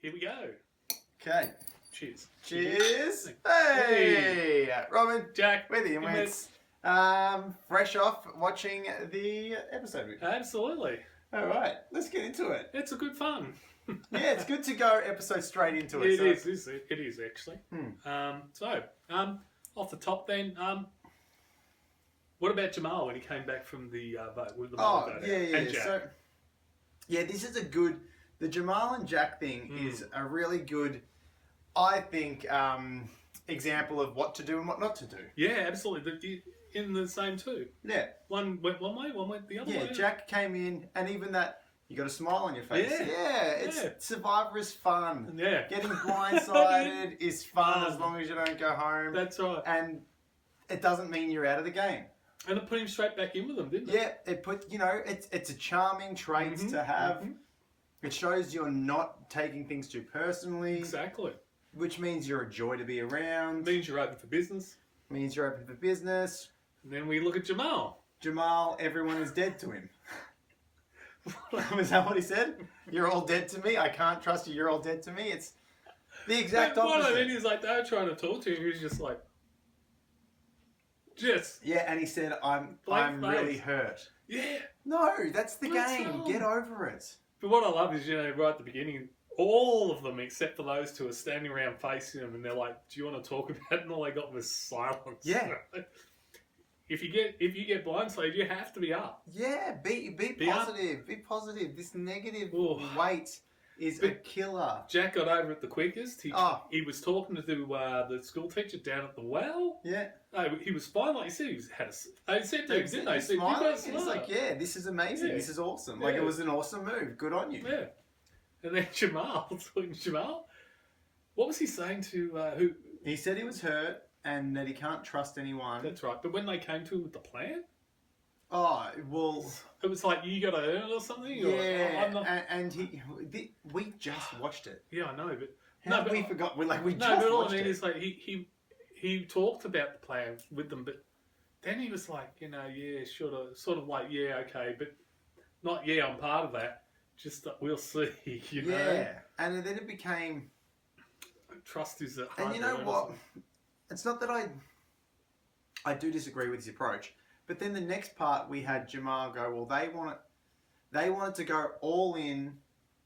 Here we go. Okay. Cheers. Cheers. Hey, Robin, Jack. we're the Inwits. Fresh off watching the episode. Absolutely. All right, let's get into it. It's a good fun. Yeah, it's good to go episode straight into it. It is actually. Off the top then, what about Jamal when he came back from the vote with the vote? Yeah. And Jack? So, this is a good. The Jamal and Jack thing is a really good, I think, example of what to do and what not to do. Yeah, absolutely. In the same two. Yeah. One went one way, one went the other way. Yeah, Jack came in, and even that, you got a smile on your face. Yeah. Survivor is fun. Yeah. Getting blindsided is fun as long as you don't go home. That's right. And it doesn't mean you're out of the game. And it put him straight back in with them, didn't it? Yeah, it put, it's a charming trait to have. Mm-hmm. It shows you're not taking things too personally. Exactly. Which means you're a joy to be around. Means you're open for business. And then we look at Jamal. Jamal, everyone is dead to him. Was that what he said? You're all dead to me. I can't trust you. You're all dead to me. It's the exact opposite. What I mean is like they were trying to talk to him. He was just like, yeah, and he said, "I'm really hurt." Yeah. No, that's the game. Get over it. But what I love is, right at the beginning, all of them except for those two are standing around facing him, and they're like, "Do you want to talk about it?" And all they got was silence. Yeah. If you get blindsided, you have to be up. Yeah, be positive. Up. Be positive. This negative weight is a killer. Jack got over it the quickest. He was talking to the school teacher down at the well. Yeah. No, he was fine, like you said. They said to him, didn't they? Smiling. It's like, yeah, this is amazing. Yeah. This is awesome. Like, it was an awesome move. Good on you. Yeah. And then Jamal, what was he saying to who? He said he was hurt and that he can't trust anyone. That's right. But when they came to him with the plan? Oh, well... It was like, you got to earn it or something? Yeah, or, and we just watched it. Yeah, I know, but... we forgot. We just watched it. No, but all I mean is, like, he talked about the plan with them, but then he was like, yeah, sort of like, yeah, okay, but not, yeah, I'm part of that. Just that we'll see, you know? Yeah, and then it became... Trust is a hard. And you know what? It's not that I do disagree with his approach, but then the next part we had Jamal go, well, they wanted to go all in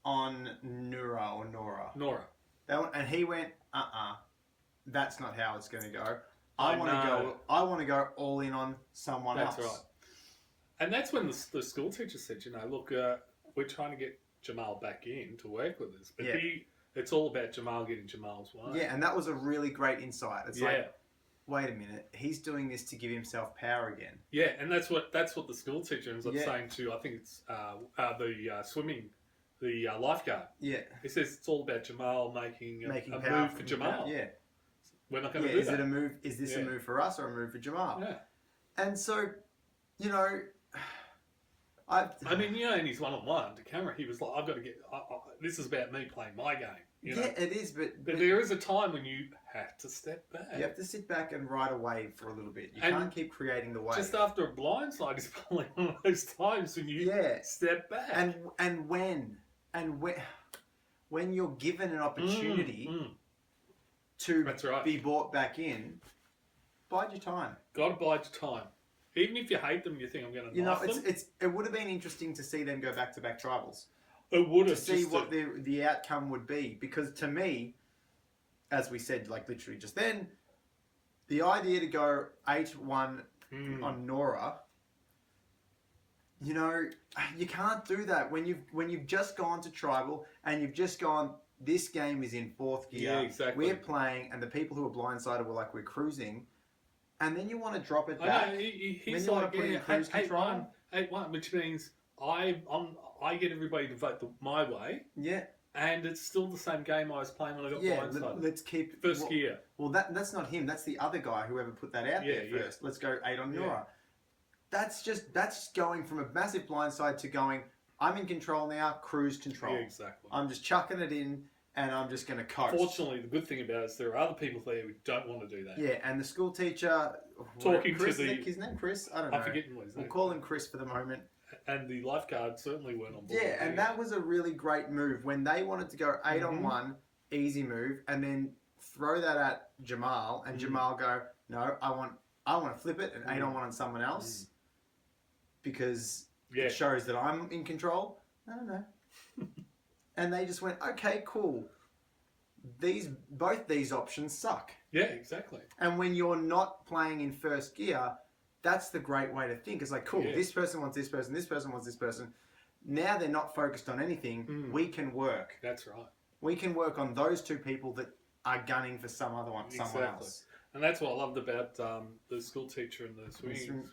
on Nora. And he went, that's not how it's going to go. I want to go all in on someone else. That's right. And that's when the school teacher said, look, we're trying to get Jamal back in to work with us, but it's all about Jamal getting Jamal's way. Yeah, and that was a really great insight. It's like, wait a minute, he's doing this to give himself power again. Yeah, and that's what the school teacher ends up saying to, I think it's the lifeguard. Yeah. He says it's all about Jamal making a move for Jamal. Yeah. We're not going to do that. Is this a move for us or a move for Jamal? Yeah. And so, I mean, in his one-on-one to camera, he was like, I've got to get... this is about me playing my game. Yeah, it is, but there is a time when you have to step back. You have to sit back and ride a wave for a little bit. You can't keep creating the wave. Just after a blindside is probably one of those times when you step back. And when you're given an opportunity to be brought back in, bide your time. Got to bide your time. Even if you hate them, you think I'm going to knife them. It would have been interesting to see them go back-to-back tribals. It would have. To see what the outcome would be. Because to me, as we said, like literally just then, the idea to go 8-1 on Nora, you can't do that. When you've just gone to tribal and you've just gone, this game is in fourth gear. Yeah, exactly. We're playing and the people who are blindsided were like, we're cruising. And then you want to drop it back. I know, he's then you want to put in cruise control. 8-1, which means I get everybody to vote my way. Yeah. And it's still the same game I was playing when I got blindsided. Let's keep... First gear. Well, that's not him. That's the other guy, whoever put that out there first. Let's go 8 on Nora. That's going from a massive blindside to going, I'm in control now, cruise control. Yeah, exactly. I'm just chucking it in and I'm just going to coast. Fortunately, the good thing about it is there are other people there who don't want to do that. Yeah, and the school teacher... Talking Chris, to his name Chris? I don't know. I'm forgetting what his name. We'll call him Chris for the moment. and the lifeguard certainly weren't on board. Yeah, and that was a really great move when they wanted to go 8-on-1, easy move, and then throw that at Jamal, and Jamal go, no, I want to flip it and 8-on-1 on someone else because it shows that I'm in control. No. And they just went, okay, cool. Both these options suck. Yeah, exactly. And when you're not playing in first gear, that's the great way to think. It's like, cool, this person wants this person wants this person. Now they're not focused on anything. We can work. That's right. We can work on those two people that are gunning for someone else. And that's what I loved about the school teacher and the swimming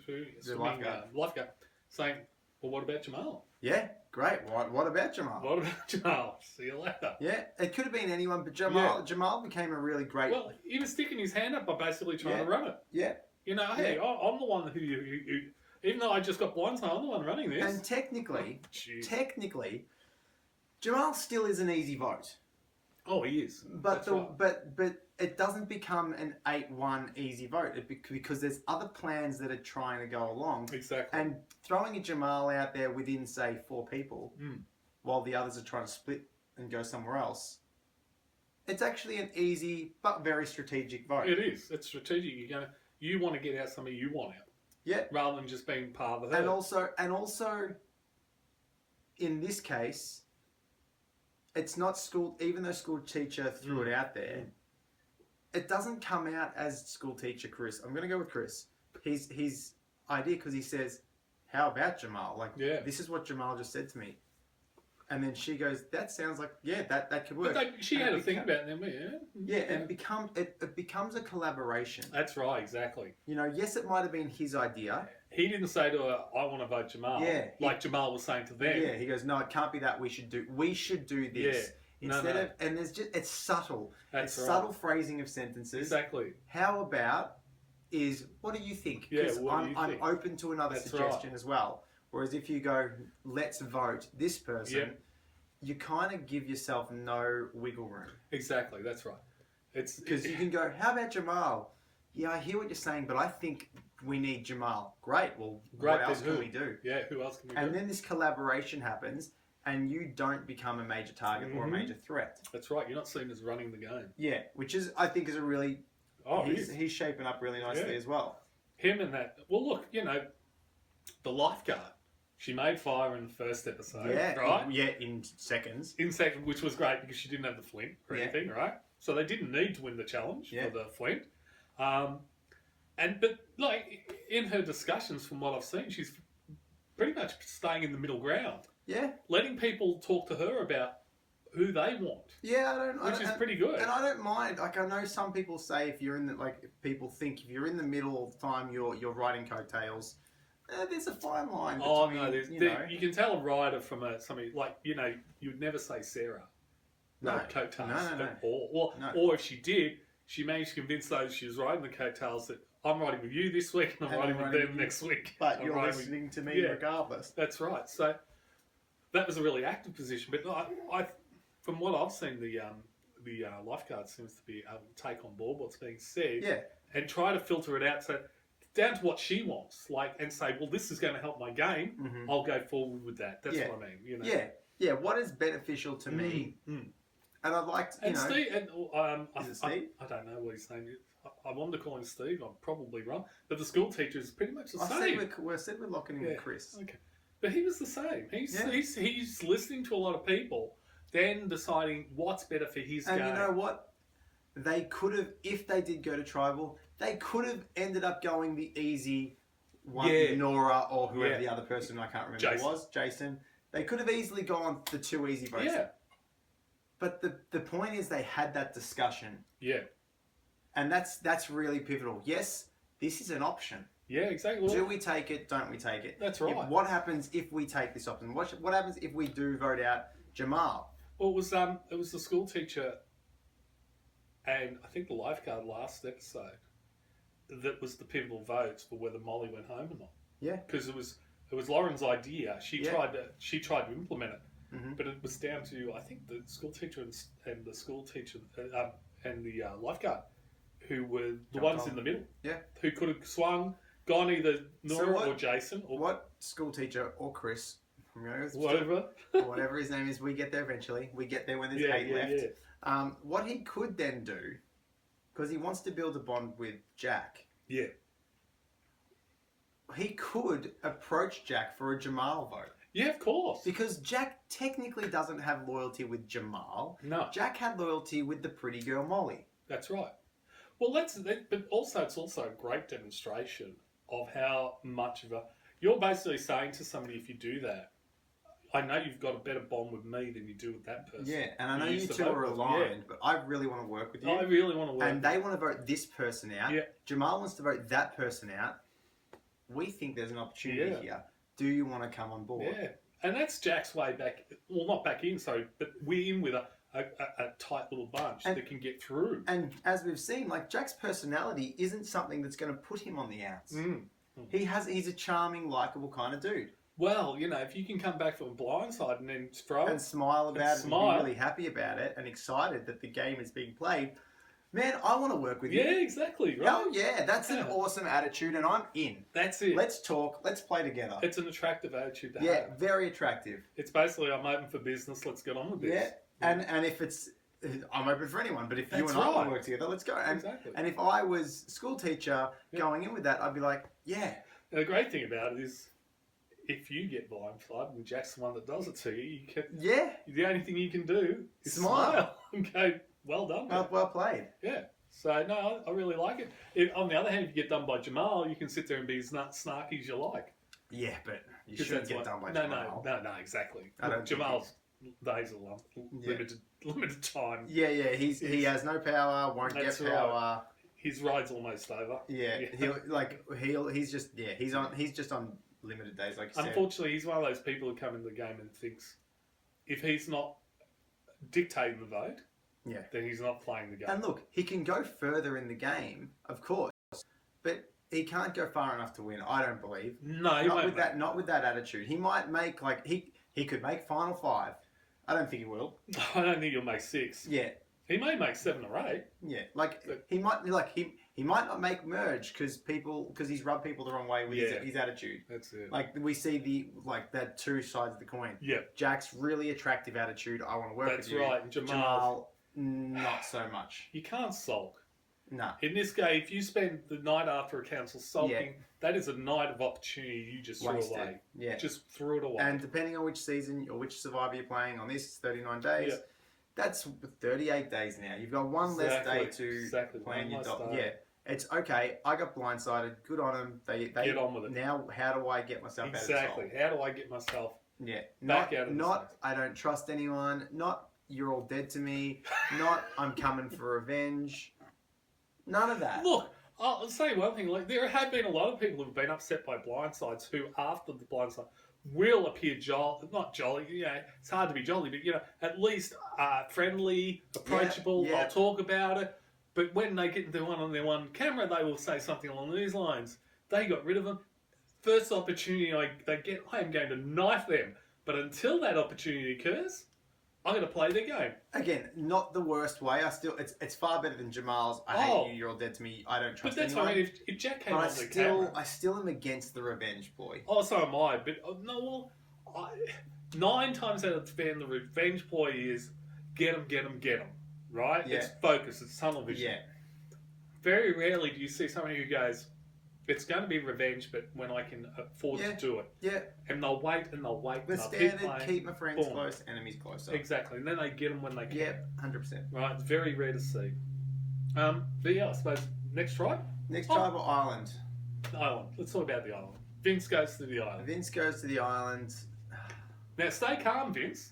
lifeguard saying, well, what about Jamal? Yeah, great. What about Jamal? What about Jamal? See you later. Yeah, it could have been anyone, but Jamal became a really great... Well, he was sticking his hand up by basically trying to run it. Yeah. You know, hey, I'm the one who even though I just got blindside, I'm the one running this. And technically, Jamal still is an easy vote. Oh, he is. But but it doesn't become an 8-1 easy vote because there's other plans that are trying to go along. Exactly. And throwing a Jamal out there within, say, 4 people, while the others are trying to split and go somewhere else, it's actually an easy but very strategic vote. It is. It's strategic. You want to get out somebody you want out. Yeah. Rather than just being part of the herd. And also, in this case, it's not school. Even though school teacher threw it out there, it doesn't come out as school teacher Chris. I'm going to go with Chris. His idea, because he says, "How about Jamal? Like, this is what Jamal just said to me." And then she goes, "That sounds like that could work." But she had to think about them, and it becomes a collaboration. That's right, exactly. You know, yes, it might have been his idea. He didn't say to her, "I want to vote Jamal." Yeah, like Jamal was saying to them. Yeah, he goes, "No, it can't be that. We should do this." Yeah. Instead of, and it's subtle. That's right. Subtle phrasing of sentences. Exactly. How about what do you think? Because I'm open to another suggestion as well. Whereas if you go, let's vote this person, you kind of give yourself no wiggle room. Exactly, that's right. It's because you can go, how about Jamal? Yeah, I hear what you're saying, but I think we need Jamal. Great. Well, what else can we do? Yeah, who else can we do? And then this collaboration happens, and you don't become a major target or a major threat. That's right. You're not seen as running the game. Yeah, which is, I think, is a really... he's shaping up really nicely as well. Him and that... Well, look, the lifeguard. She made fire in the first episode, right? In seconds. Which was great because she didn't have the flint or anything, right? So they didn't need to win the challenge for the flint. But like in her discussions, from what I've seen, she's pretty much staying in the middle ground. Yeah. Letting people talk to her about who they want. Yeah, which is pretty good. And I don't mind. Like, I know some people say if you're in the, if people think if you're in the middle all the time, you're riding coattails. There's a fine line between, you can tell a rider from somebody, like, you'd never say Sarah. No. Coattails. No. Or if she did, she managed to convince those she was riding the coattails that I'm riding with you this week and I'm riding with them next week. But you're listening to me regardless. That's right. So that was a really active position. But I from what I've seen, the lifeguard seems to be able to take on board what's being said and try to filter it out. So down to what she wants, and say, well, this is going to help my game. Mm-hmm. I'll go forward with that. That's what I mean. Yeah. What is beneficial to me? And I'd like to, Steve, is it Steve? I don't know what his name is. I wanted to call him Steve. I'm probably wrong. But the school teacher is pretty much the same. We said we're locking in with Chris. Okay, but he was the same. He's listening to a lot of people, then deciding what's better for his game. And you know what? They could have, if they did go to tribal, they could have ended up going the easy one, Nora or whoever the other person, I can't remember who was, Jason. They could have easily gone the 2 easy votes. Yeah. But the point is they had that discussion. Yeah. And that's really pivotal. Yes, this is an option. Yeah, exactly. Do we take it? Don't we take it? That's right. What happens if we take this option? What happens if we do vote out Jamal? Well, it was the school teacher and I think the lifeguard last episode that was the pivotal votes for whether Molly went home or not. Yeah. Because it was Lauren's idea. She tried to implement it. Mm-hmm. But it was down to, I think, the school teacher and the school teacher and the lifeguard, who were the ones in the middle. Yeah. Who could have swung gone either So Nora what- or Jason or What school teacher or Chris, I'm going to whatever. whatever his name is, we get there eventually. We get there when there's Yeah, 8 yeah, left. yeah. What he could then do, because he wants to build a bond with Jack, Yeah. he could approach Jack for a Jamal vote. Yeah, of course. Because Jack technically doesn't have loyalty with Jamal. No, Jack had loyalty with the pretty girl Molly. that's right. Well, but also it's also a great demonstration of how much of a you're basically saying to somebody if you do that, I know you've got a better bond with me than you do with that person. Yeah, and I know use you the two vote are with, aligned, but I really want to work with you. I really want to work. And they want to vote this person out. Yeah. Jamal wants to vote that person out. We think there's an opportunity Yeah. here. Do you want to come on board? Yeah, and that's Jack's way back. Well, not back in, so but we're in with a tight little bunch And- that can get through. And as we've seen, like Jack's personality isn't something that's going to put him on the outs. Mm. He's a charming, likable kind of dude. Well, you know, if you can come back from blindside and then throw And smile about it smile. and be really happy about it and excited that the game is being played. Man, I want to work with you. yeah, exactly, right? Oh yeah, that's an Yeah. awesome attitude and I'm in. That's it. Let's talk, let's play together. It's an attractive attitude to Yeah, have. very attractive. It's basically I'm open for business. Let's get on with this. Yeah, and if it's, I'm open for anyone, but if you That's and I want right. to work together, let's go. And, Exactly. and if I was school teacher Yeah. going in with that, I'd be like, yeah, And the great thing about it is, if you get blindsided and Jack's the one that does it to you, you can. yeah, The only thing you can do is Smile. smile and go, "Well done." mate." well played. Yeah. So no, I really like it. On the other hand, if you get done by Jamal, you can sit there and be as snarky as you like. Yeah, but you 'Cause shouldn't that's get what- done by no, Jamal. No, exactly. I don't think Jamal's days are Yeah. limited time. Yeah, he He's- has no power, won't get That's right. power. His ride's almost over. Yeah, Yeah. he's just on limited days, like you said. Unfortunately, he's one of those people who come in the game and thinks if he's not dictating the vote, Yeah. then he's not playing the game. And look, he can go further in the game, of course, but he can't go far enough to win. I don't believe. No, he Not won't. with that. Not with that attitude. He might make he could make final 5. I don't think he will. I don't think he'll make 6. Yeah, He may make 7 or 8. yeah. But- He might he might not make merge because he's rubbed people the wrong way with Yeah. his attitude. That's it. Like we see that two sides of the coin. Yeah, Jack's really attractive attitude. I want to work that's with you. right. And Jamal, not so much. you can't sulk. No. In this game, if you spend the night after a council sulking, that is a night of opportunity you just threw Wasted. away. Yeah. Just threw it away. And depending on which season or which survivor you're playing on this, 39 days. Yeah. That's 38 days now. You've got one less day to plan One your less dog. day. Yeah, it's okay. I got blindsided. Good on them. They Get on with it. Now, how do I get myself Exactly. out of this How do I get myself? hole? Yeah. Back out of this Not. hole. I don't trust anyone. Not. You're all dead to me. Not. I'm coming for revenge. None of that. Look, I'll say one thing. Like there have been a lot of people who've been upset by blindsides who, after the blindside, will appear not jolly. You know, it's hard to be jolly, but you know, at least friendly, approachable. Yeah. They'll talk about it. But when they get into one on their one camera, they will say something along these lines. They got rid of them. First opportunity they get, I am going to knife them. But until that opportunity occurs, I'm going to play their game. Again, not the worst way. It's far better than Jamal's. I hate you. You're all dead to me. I don't But trust that's anyone. what I mean. If Jack came But on the camera, I still am against the revenge ploy. oh, so am I. But no, well, 9 times out of 10, the revenge ploy is get them. Right? Yeah. It's focus. It's tunnel vision. Yeah. Very rarely do you see somebody who goes, "It's going to be revenge, but when I can afford Yeah. to do it," Yeah. and they'll wait and they'll wait. The and they'll keep standard, playing. keep my friends Boom. close, enemies closer. Exactly, and then they get them when they can. Yeah, 100%. Right, it's very rare to see. But yeah, I suppose next tribe, Next Oh. tribal island. the island. Let's talk about the island. Vince goes to the island. Vince goes to the island. Now, stay calm, Vince.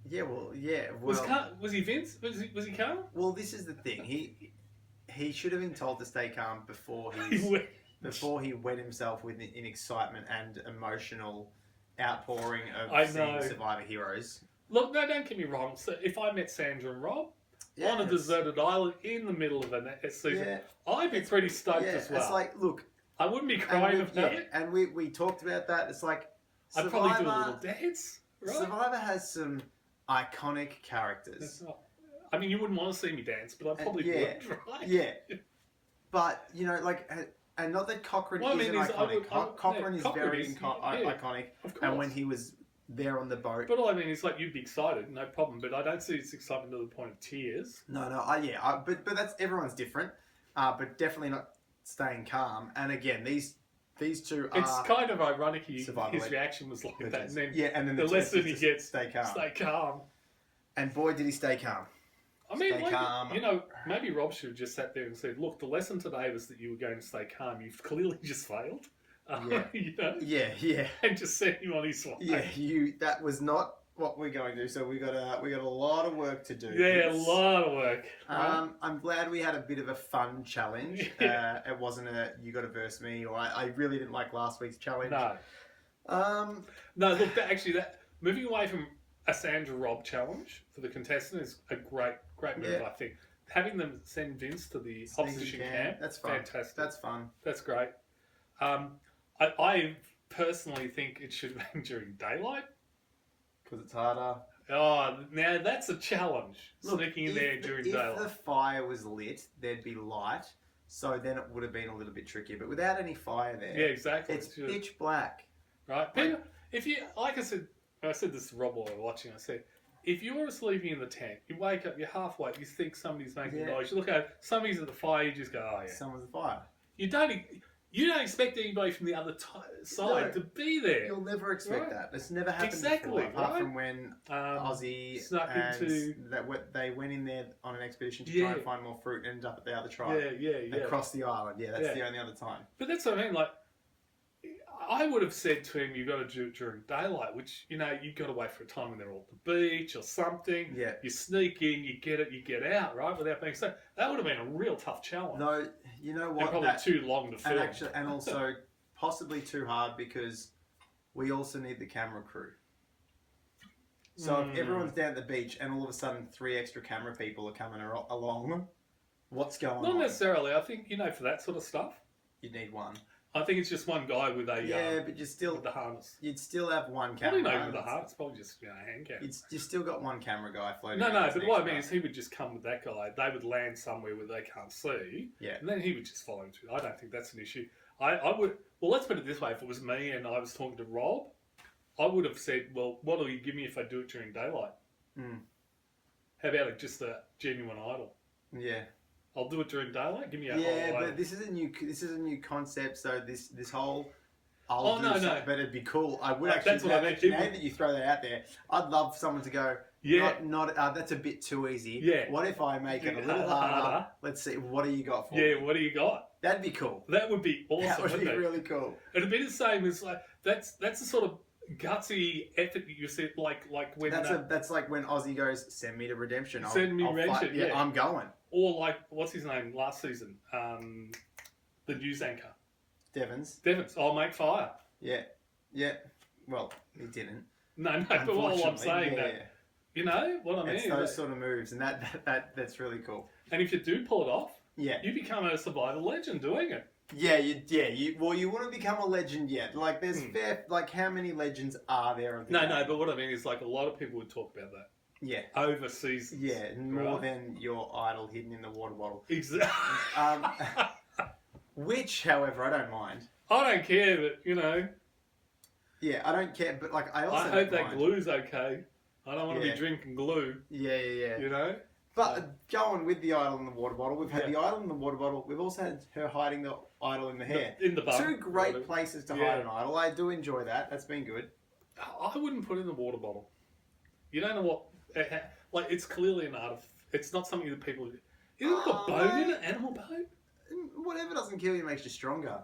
Yeah, well, yeah. Was Well, he Vince? Was he calm? well, this is the thing. He should have been told to stay calm before He he went- wet himself in excitement and emotional outpouring I of seeing know. Survivor heroes. Look, no, don't get me wrong. So if I met Sandra and Rob on a it's- deserted island in the middle of a season, Yeah, I'd be pretty stoked yeah. as well. It's like, look, I wouldn't be and crying we, about it. and we talked about that. It's like I'd probably do a little dance, right? Survivor has some iconic That's characters. not, I mean, you wouldn't want to see me dance, but I probably yeah, would, right? yeah. But like And not that Cochrane Well, I isn't mean, iconic. Cochrane is Cochrane very is, iconic. of course. And when he was there on the boat. But all I mean is like you'd be excited, no problem. But I don't see its excitement to the point of tears. No, but that's everyone's different. But definitely not staying calm. And again, these two are. It's kind of ironic. His survival reaction was like that, and then and then the lesson he gets: stay calm. Stay calm. And boy, did he stay calm. I mean, stay like, calm. maybe Rob should have just sat there and said, "Look, the lesson today was that you were going to stay calm. You've clearly just failed." Yeah. Yeah. And just sent him on his way. Yeah, that was not what we're going to do. So we got a lot of work to do. Yeah, a lot of work. Right? I'm glad we had a bit of a fun challenge. It wasn't a you got to verse me, or I really didn't like last week's challenge. No. No, look, that moving away from a Sandra Rob challenge for the contestant is a great move. I think having them send Vince to the opposition camp, that's fun. Fantastic. That's fun. That's great. I personally think it should have been during daylight. Because it's harder. Oh, now that's a challenge. Sneaking in there during daylight. If the fire was lit, there'd be light. So then it would have been a little bit trickier. But without any fire there... Yeah, exactly. It's pitch black. Right? People, if you... Like I said this to Rob while we were watching, I said, if you're sleeping in the tent, you wake up, you're half awake, you think somebody's making noise, you look at somebody's at the fire, you just go, oh yeah. Someone's at the fire. You don't expect anybody from the other side to be there. You'll never expect that. It's never happened before, apart from when Aussie they went in there on an expedition to try and find more fruit and ended up at the other tribe. They crossed the island. Yeah, that's the only other time. But that's what I mean. Like, I would have said to him, you've got to do it during daylight, which, you've got to wait for a time when they're all at the beach or something. Yeah. You sneak in, you get it, you get out, right? Without being said. That would have been a real tough challenge. No, you know what? And probably too long to film. And also possibly too hard because we also need the camera crew. So if everyone's down at the beach and all of a sudden 3 extra camera people are coming along, what's going on? Not necessarily. I think, for that sort of stuff. You'd need one. I think it's just one guy with a but you still with the harness. You'd still have one camera. Probably not with the harness. Probably just hand camera. You still got one camera guy floating. No. But what I mean is, he would just come with that guy. They would land somewhere where they can't see. Yeah. And then he would just follow him through. I don't think that's an issue. I would. Well, let's put it this way: if it was me and I was talking to Rob, I would have said, "Well, what will you give me if I do it during daylight? How about just a genuine idol? Yeah. I'll do it during daylight. Give me a whole but this is a new concept. So this whole no. But it'd be cool. I would actually. That's what I mean. Now that you throw that out there, I'd love someone to go. Yeah. Not that's a bit too easy. Yeah. What if I make it a little harder? Let's see. What do you got for me? Yeah. What do you got? That'd be cool. That would be awesome. That would be really cool. It'd be the same as like that's the sort of gutsy effort that you said, like when that's like when Aussie goes, send me to redemption. Send me redemption. Yeah, I'm going. Or like, what's his name last season? The news anchor. Devons. I'll make fire. Yeah. Well, he didn't. No. But all I'm saying you know what I mean. It's those sort of moves, and that's really cool. And if you do pull it off, you become a survival legend doing it. You wouldn't become a legend yet. Like there's how many legends are there? No, but what I mean is like a lot of people would talk about that. Yeah. Over seasons. Yeah, more than your idol hidden in the water bottle. Exactly. Which, however, I don't mind. I don't care, but Yeah, I don't care, but like I hope that glue's okay. I don't want to be drinking glue. Yeah. But going with the idol in the water bottle, we've had the idol in the water bottle. We've also had her hiding the idol in the hair. In the bum. 2 great places to hide an idol. I do enjoy that. That's been good. I wouldn't put it in the water bottle. You don't know what... Like, it's clearly an art of... It's not something that people... Isn't it got bone in it? Animal bone? Whatever doesn't kill you makes you stronger.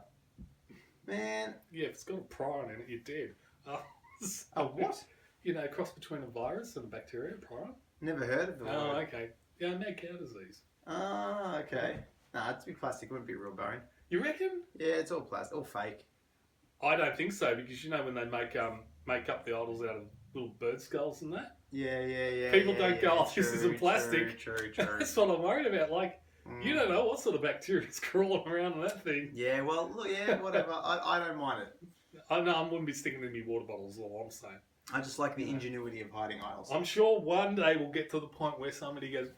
Man. Yeah, if it's got a prion in it, you're dead. A what? A cross between a virus and a bacteria, prion. Never heard of the word. Oh, okay. Yeah, mad cow disease. Oh, okay. Nah, it's be plastic. It wouldn't be real bone. You reckon? Yeah, it's all plastic. All fake. I don't think so, because when they make up the idols out of little bird skulls and that. Yeah. People don't go, this isn't plastic. True. That's what I'm worried about. Like, you don't know what sort of bacteria is crawling around in that thing. Yeah, well, look, whatever. I don't mind it. I wouldn't be sticking in my water bottles, all I'm saying. I just like the ingenuity of hiding idols. I'm sure one day we'll get to the point where somebody goes,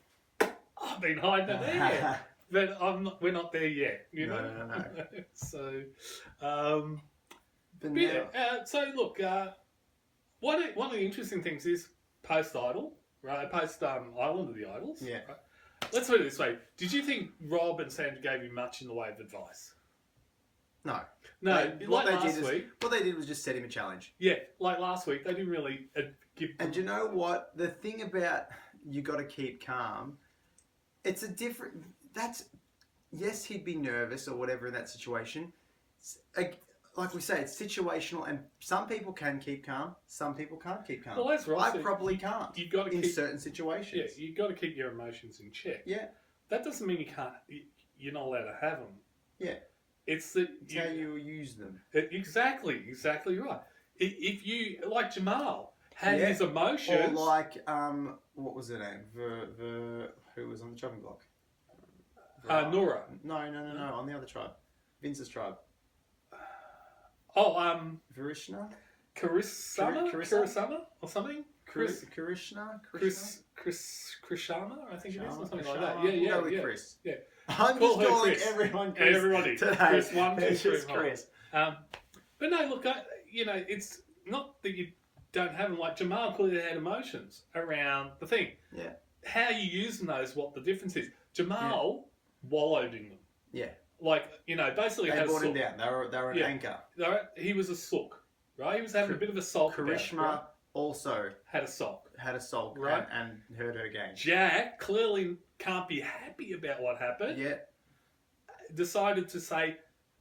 I've been hiding it there. but we're not there yet. You No, know. no. So, But yeah. now, So look, one of the interesting things is post Idol, right? Post Island of the Idols. Yeah. Right? Let's put it this way: did you think Rob and Sandra gave you much in the way of advice? no. No, What like they last did week. What they did was just set him a challenge. Yeah, like last week, they didn't really give. And you know what? The thing about you got to keep calm, it's a different. Yes, he'd be nervous or whatever in that situation. Like we say, it's situational, and some people can keep calm, some people can't keep calm. Well, that's right. I probably can't. You've got to in keep, certain situations. Yeah, you've got to keep your emotions in check. Yeah. That doesn't mean you can't. You're not allowed to have them. Yeah. It's how you use them. Exactly right. If you, like Jamal had his emotions, or like what was her name? Who was on the chopping block? Nora. No, on the other tribe, Vince's tribe. Oh, Varishna? Karishma or something. Krishna? Krishana, I think it is, or something like Krishna. that. Yeah, We'll go with Chris. Yeah. I'm Call just her calling Chris. everyone Chris. Everybody. Today. Chris 1, 2, It's 3, just 4. Chris. But no, look, it's not that you don't have them. Like Jamal clearly had emotions around the thing. Yeah. How you using those? What the difference is? Jamal wallowed in them. Yeah. Like, basically They had brought a him sook. down. They were an anchor. He was a sook, right? He was having a bit of a sulk. Karishma also had a sulk. Right. and hurt her game. Jack clearly can't be happy about what happened. Yeah. Decided to say,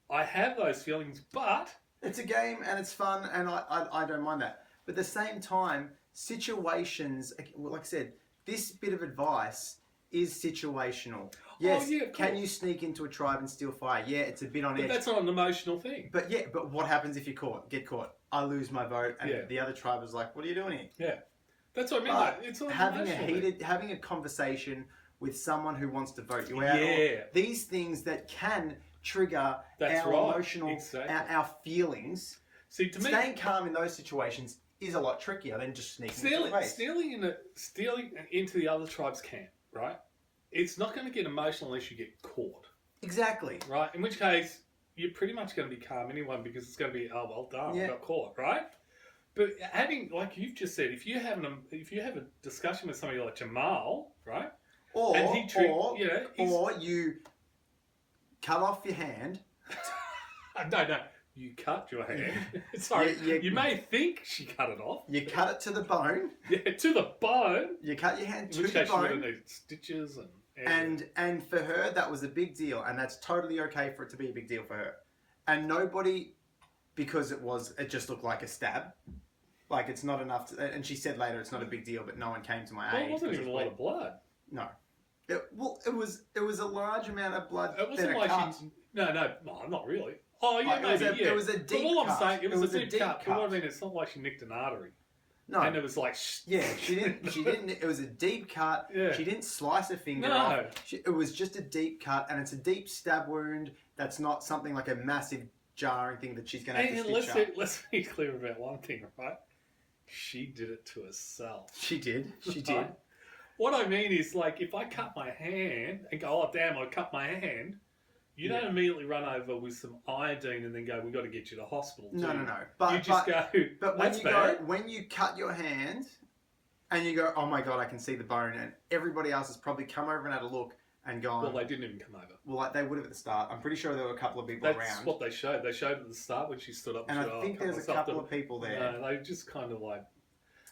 I have those feelings, but it's a game and it's fun and I don't mind that. But at the same time, situations, like I said, this bit of advice is situational. Yes, can you sneak into a tribe and steal fire? Yeah, it's a bit on edge. But that's not an emotional thing. But what happens if you get caught? I lose my vote and the other tribe is like, what are you doing here? Yeah. That's what I mean. Like, it's not having a conversation with someone who wants to vote you out. Yeah. These things that can trigger our emotional, our feelings. See, to me, staying calm in those situations is a lot trickier than just sneaking into the race. Stealing into the other tribe's camp, right? It's not going to get emotional unless you get caught. Exactly. Right? In which case, you're pretty much going to be calm anyway because it's going to be, oh, well done, I got caught, right? But having, like you've just said, if you have a discussion with somebody like Jamal, right? Or you cut off your hand. No. You cut your hand. Sorry, you may think she cut it off. You cut it to the bone. Yeah, to the bone. You cut your hand to the bone. In which case, you would have needed stitches and for her, that was a big deal, and that's totally okay for it to be a big deal for her. And nobody, because it just looked like a stab. Like it's not enough. And she said later, it's not a big deal, but no one came to my aid. It wasn't even a lot of blood. No. It was a large amount of blood. It wasn't like no, not really. Oh yeah, maybe. It was a deep cut. But all I'm saying, it was a deep cut. But what I mean, it's not like she nicked an artery. No. And it was like... Yeah, she didn't. It was a deep cut. Yeah. She didn't slice a finger off. It was just a deep cut, and it's a deep stab wound. That's not something like a massive jarring thing that she's going to have to stitch up. Let's be clear about one thing, right? She did it to herself. She did. What I mean is, like, if I cut my hand and go, oh, damn, I cut my hand... You don't immediately run over with some iodine and then go, we've got to get you to hospital. No. But you just go, that's bad. When you cut your hand and you go, oh my God, I can see the bone, and everybody else has probably come over and had a look and gone. Well, they didn't even come over. Well, like they would have at the start. I'm pretty sure there were a couple of people around. That's what they showed. They showed at the start when she stood up. And I think there's a couple of people there. No, they just kind of like...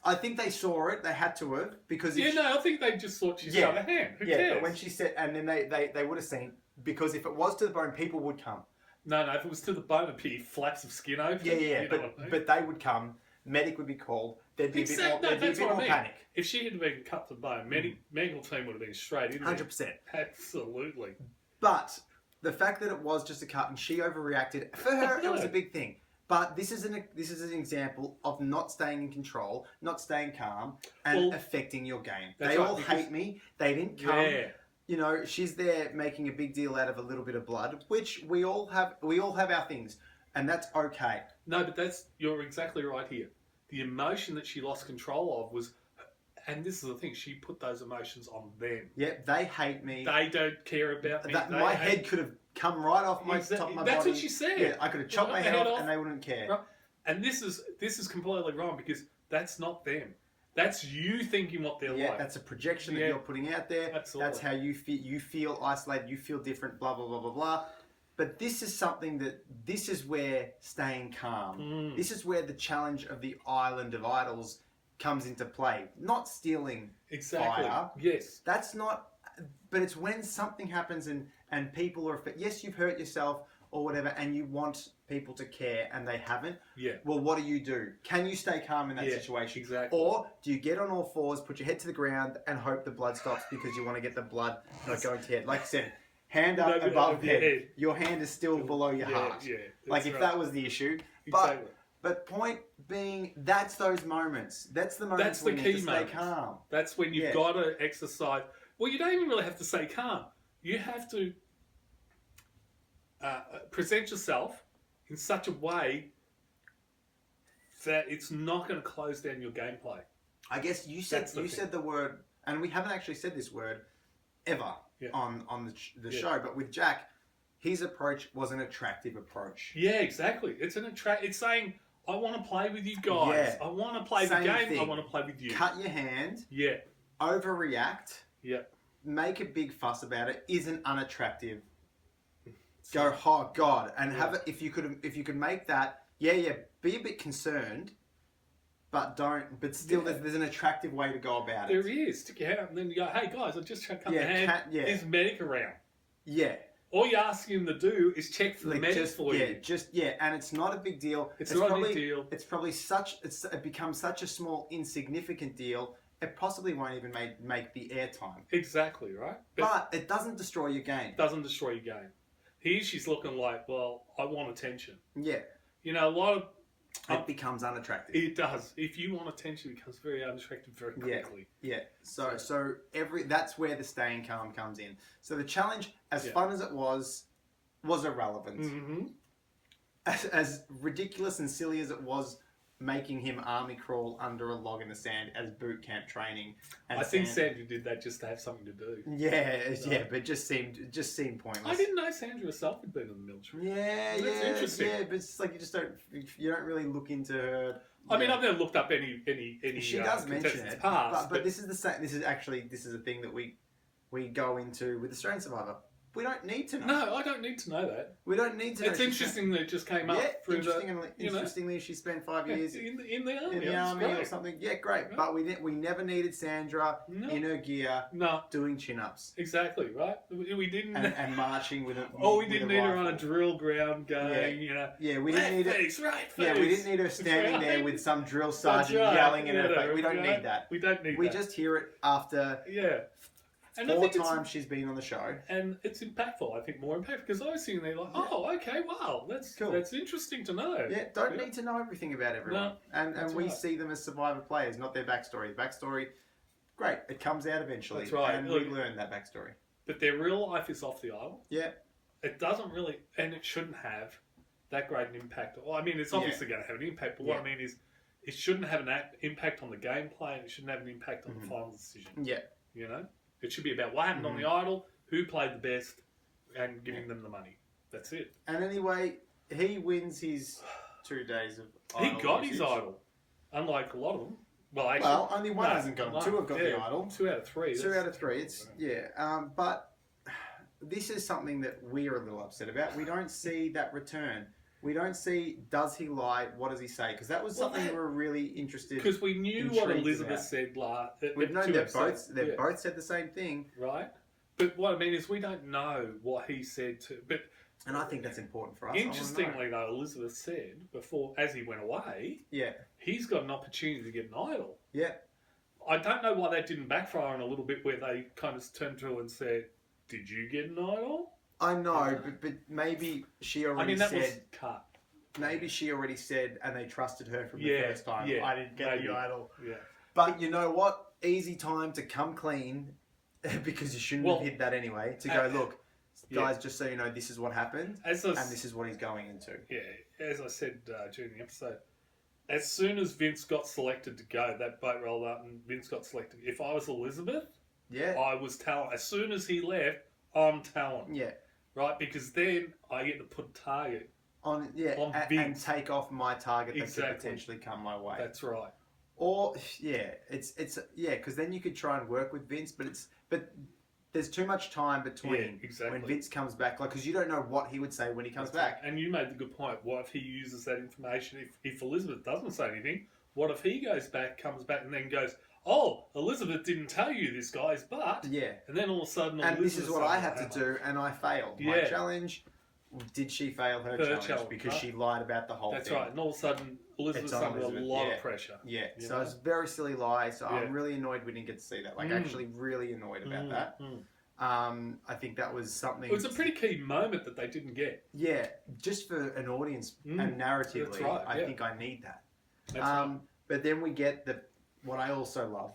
I think they saw it. They had to have because... I think they just thought she cut her hand. Who cares? But when she said... And then they would have seen... Because if it was to the bone, people would come. No, if it was to the bone, it'd be flaps of skin open. Yeah. But they would come. Medic would be called. There'd be a bit more panic. If she had been cut to the bone, medical team would have been straight in. 100%. Absolutely. But the fact that it was just a cut and she overreacted, for her, it was a big thing. But this is an example of not staying in control, not staying calm, and affecting your game. They all hate me. They didn't come. Yeah. You know, she's there making a big deal out of a little bit of blood, which we all have. We all have our things, and that's okay. No, but you're exactly right here. The emotion that she lost control of was And this is the thing, she put those emotions on them. Yep, they hate me. They don't care about me. My head could have come right off my top of my body. That's what she said. Yeah, I could have chopped my head off and they wouldn't care. Right? And this is completely wrong because that's not them. That's you thinking what they're like. That's a projection that you're putting out there. Absolutely. That's how you feel. You feel isolated. You feel different. Blah blah blah blah blah. But this is something this is where staying calm. This is where the challenge of the island of idols comes into play. Not stealing fire. Yes. That's not. But it's when something happens and people are. Yes, you've hurt yourself or whatever, and you want people to care and they haven't. Yeah. Well, what do? Can you stay calm in that situation? Exactly. Or do you get on all fours, put your head to the ground, and hope the blood stops because you want to get the blood not going to your head? Like I said, hand up above head. Your hand is still below your heart. Yeah. Like if that was the issue. Exactly. But point being, that's those moments. That's the moments when you need to stay calm. That's when you've got to exercise. Well, you don't even really have to stay calm. You have to present yourself in such a way that it's not going to close down your gameplay. I guess you said the word, and we haven't actually said this word ever on the show, but with Jack, his approach was an attractive approach. Yeah, exactly. It's saying, I want to play with you guys. I want to play the game. Thing. I want to play with you. Cut your hand. Yeah. Overreact. Yeah. Make a big fuss about it. Isn't unattractive. Go, oh God, and have it. If you could make that. Be a bit concerned, but don't. But still, there's an attractive way to go about it. There is. Stick your hand, and then you go, "Hey guys, I just cut my hand. Is medic around?" Yeah. All you're asking him to do is check for the medic for you. And it's not a big deal. It's not a big deal. It's probably it becomes such a small, insignificant deal. It possibly won't even make the airtime. Exactly right. But it doesn't destroy your game. Doesn't destroy your game. Here she's looking like, well, I want attention. Yeah. You know, a lot of... It becomes unattractive. It does. If you want attention, it becomes very unattractive very quickly. Yeah. So that's where the staying calm comes in. So the challenge, as fun as it was irrelevant. Mm-hmm. As ridiculous and silly as it was, making him army crawl under a log in the sand as boot camp training. And I think Sandra did that just to have something to do. But it just seemed pointless. I didn't know Sandra herself had been in the military. That's interesting. Yeah, but it's like you don't really look into her. I mean, I've never looked up any. She does mention it, but this is the same. This is a thing that we go into with Australian Survivor. We don't need to know. No, I don't need to know that. We don't need to know. It's interesting that it just came up. Interestingly, she spent 5 years in the army or something. Yeah, great. Right. But we never needed Sandra in her gear doing chin-ups. Exactly, right? We didn't... And marching with a we didn't need her on a drill ground going, we didn't need it. We didn't need her standing there with some drill sergeant yelling in her face. We don't need that. We don't need that. We just hear it after... And 4 times she's been on the show. And it's impactful, I think, more impactful. Because I was sitting there like, okay, wow, that's cool. That's interesting to know. Yeah, don't need to know everything about everyone. No, and we see them as Survivor players, not their backstory. The backstory, great, it comes out eventually. That's right. And we learn that backstory. But their real life is off the isle. Yeah. It doesn't really, and it shouldn't have that great an impact. Well, I mean, it's obviously going to have an impact, but what I mean is, it shouldn't have an impact on the gameplay, and it shouldn't have an impact on the final decision. Yeah. You know? It should be about what happened on the idol, who played the best, and giving them the money. That's it. And anyway, he wins his 2 days of idol. He got his idol, unlike a lot of them. Well, only one hasn't got it. 2 have got the idol. 2 out of 3. 2 out of 3. It's but this is something that we're a little upset about. We don't see that return. We don't see, does he lie? What does he say? Because that was something we were really interested in. Because we knew what Elizabeth said. We've known they've both said the same thing. Right. But what I mean is we don't know what he said to... And I think that's important for us. Interestingly, though, Elizabeth said before, as he went away, he's got an opportunity to get an idol. Yeah. I don't know why that didn't backfire on a little bit where they kind of turned to her and said, did you get an idol? I know, but maybe she already said... was cut. Maybe she already said, and they trusted her from the first time. I didn't get the idol. Yeah. But you know what? Easy time to come clean, because you shouldn't have hid that anyway, to go, look, guys, just so you know, this is what happened, and this is what he's going into. Yeah, as I said during the episode, as soon as Vince got selected to go, that boat rolled up and Vince got selected. If I was Elizabeth, I was telling. As soon as he left, I'm telling. Yeah. Right? Because then I get to put a target on Vince. And take off my target that could potentially come my way. That's right. Or because then you could try and work with Vince, but there's too much time between when Vince comes back, like, because you don't know what he would say when he comes back. And you made the good point. What if he uses that information? If Elizabeth doesn't say anything, what if he goes back, comes back, and then goes, "Oh, Elizabeth didn't tell you this, guys," but and then all of a sudden, and this is what I had to do, and I failed my challenge. Did she fail her challenge because she lied about the whole thing? That's right. And all of a sudden, Elizabeth's under a lot of pressure. Yeah. So it's a very silly lie. So I'm really annoyed we didn't get to see that. Like, actually really annoyed about that. I think that was something... It was a pretty key moment that they didn't get. Yeah. Just for an audience and narratively, I think I need that. That's right. But then we get what I also love.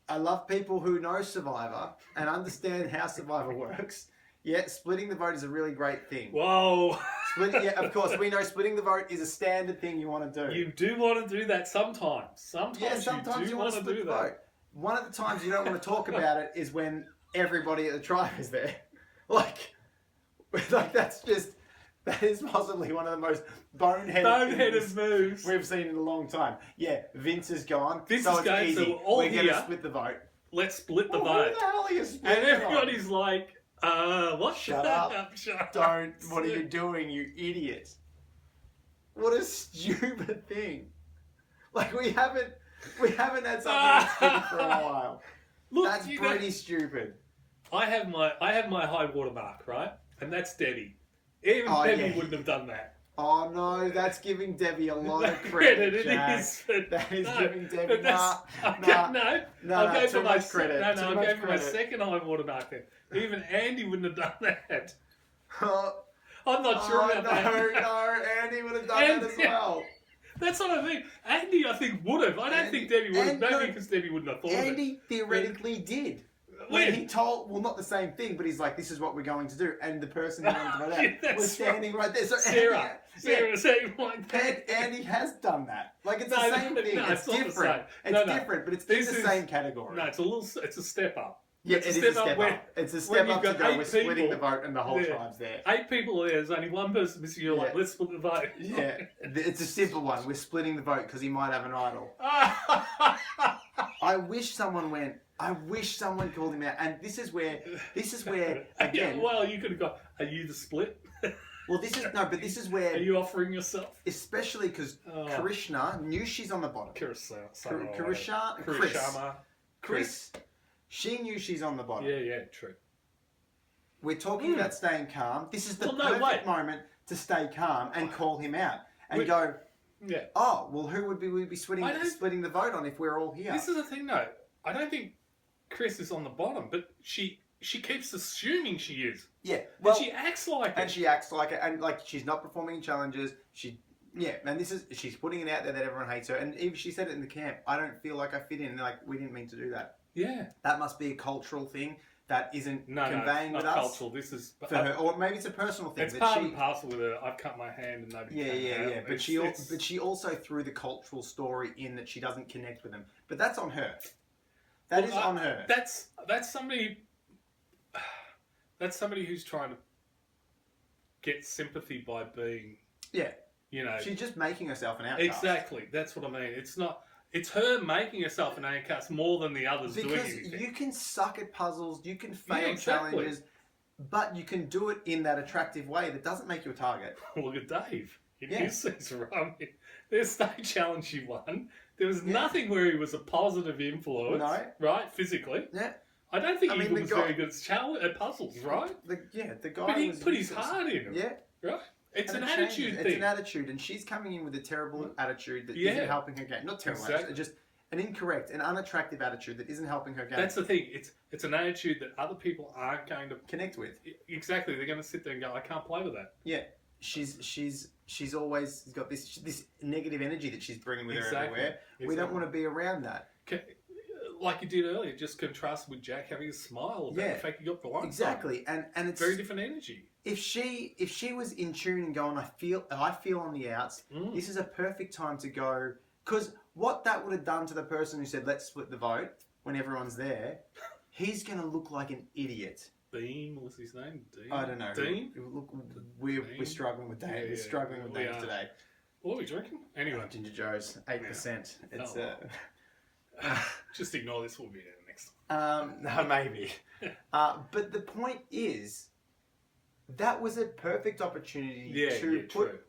I love people who know Survivor and understand how Survivor works. Yeah, splitting the vote is a really great thing. Whoa! Of course, we know splitting the vote is a standard thing you want to do. You do want to do that sometimes. Sometimes you want to split the vote. One of the times you don't want to talk about it is when everybody at the tribe is there. Like that is possibly one of the most boneheaded moves we've seen in a long time. Yeah, Vince is gone. Vince is gone, easy. so we're going to split the vote. Let's split the vote. Who the hell are you splitting? And everybody's like, what? Shut up. Don't. What are you doing, you idiot? What a stupid thing. Like, we haven't had something stupid for a while. Look, that's pretty stupid. I have my high water mark, right? And that's Debbie. Even Debbie wouldn't have done that. Oh no, that's giving Debbie a lot of credit. It is. That is giving Debbie I'll go for my credit. I'll go for my second high water mark then. Even Andy wouldn't have done that. I'm not sure about that. No, Andy would have done that as well. That's what I think. Andy, I think, would have. I don't think Debbie would have. Maybe because Debbie wouldn't have thought of it. Andy theoretically did. When he told, not the same thing, but he's like, this is what we're going to do. And the person who wanted to vote out was standing right there. So Sarah saying like that. Andy has done that. Like, it's the same thing. It's different. It's different, but it's in the same category. No, it's a step up. Yeah, it is a step up. It's a step up to go. We're splitting the vote and the whole tribe's there. 8 people there. There's only one person missing. You're like, let's split the vote. Yeah, it's a simple one. We're splitting the vote because he might have an idol. I wish someone called him out. And this is where again. Well, you could have got. Are you the split? Well, this is where. Are you offering yourself? Especially because Karishma knew she's on the bottom. Chris. She knew she's on the bottom. Yeah, true. We're talking about staying calm. This is the perfect moment to stay calm and call him out and go, oh, well, who would we be splitting the vote on if we're all here? This is the thing, though. I don't think Chris is on the bottom, but she keeps assuming she is. Yeah. Well, and she acts like it. And she acts like it. And, like, she's not performing in challenges. And she's putting it out there that everyone hates her. And even she said it in the camp, I don't feel like I fit in. Like, we didn't mean to do that. Yeah. That must be a cultural thing that isn't conveying with us. us. Cultural. This is for her, or maybe it's a personal thing. It's part and parcel with her. I've cut my hand and nobody. Yeah. But she also threw the cultural story in that she doesn't connect with them. But that's on her. That is on her. That's somebody. That's somebody who's trying to get sympathy by being. Yeah. You know. She's just making herself an outcast. Exactly. That's what I mean. It's not. It's her making herself an outcast more than the others doing anything. Because you can suck at puzzles, you can fail challenges, but you can do it in that attractive way that doesn't make you a target. Look at Dave. His season, there's no challenge he won. There was nothing where he was a positive influence, right? Physically. Yeah. I don't think he was very good at puzzles, right? The guy but he put his heart in him. Yeah. Right? It's an attitude thing. It's an attitude, and she's coming in with a terrible attitude that isn't helping her game. Not terrible, attitude, just an incorrect, an unattractive attitude that isn't helping her game. That's the thing. It's an attitude that other people aren't going to connect with. Exactly. They're going to sit there and go, I can't play with that. Yeah. She's always got this negative energy that she's bringing with her everywhere. We don't want to be around that. like you did earlier, just contrast with Jack having a smile about the fact he got blindside. Exactly, and it's very different energy. If she was in tune and going, I feel on the outs. This is a perfect time to go, because what that would have done to the person who said let's split the vote when everyone's there, he's going to look like an idiot. Dean was his name. Dean. I don't know. Dean. Look, we're struggling with names. We're struggling with names today. What are we drinking? Anyway, Ginger Joe's 8%. It's just ignore this. We'll be there next time. No, maybe. But the point is, that was a perfect opportunity to put.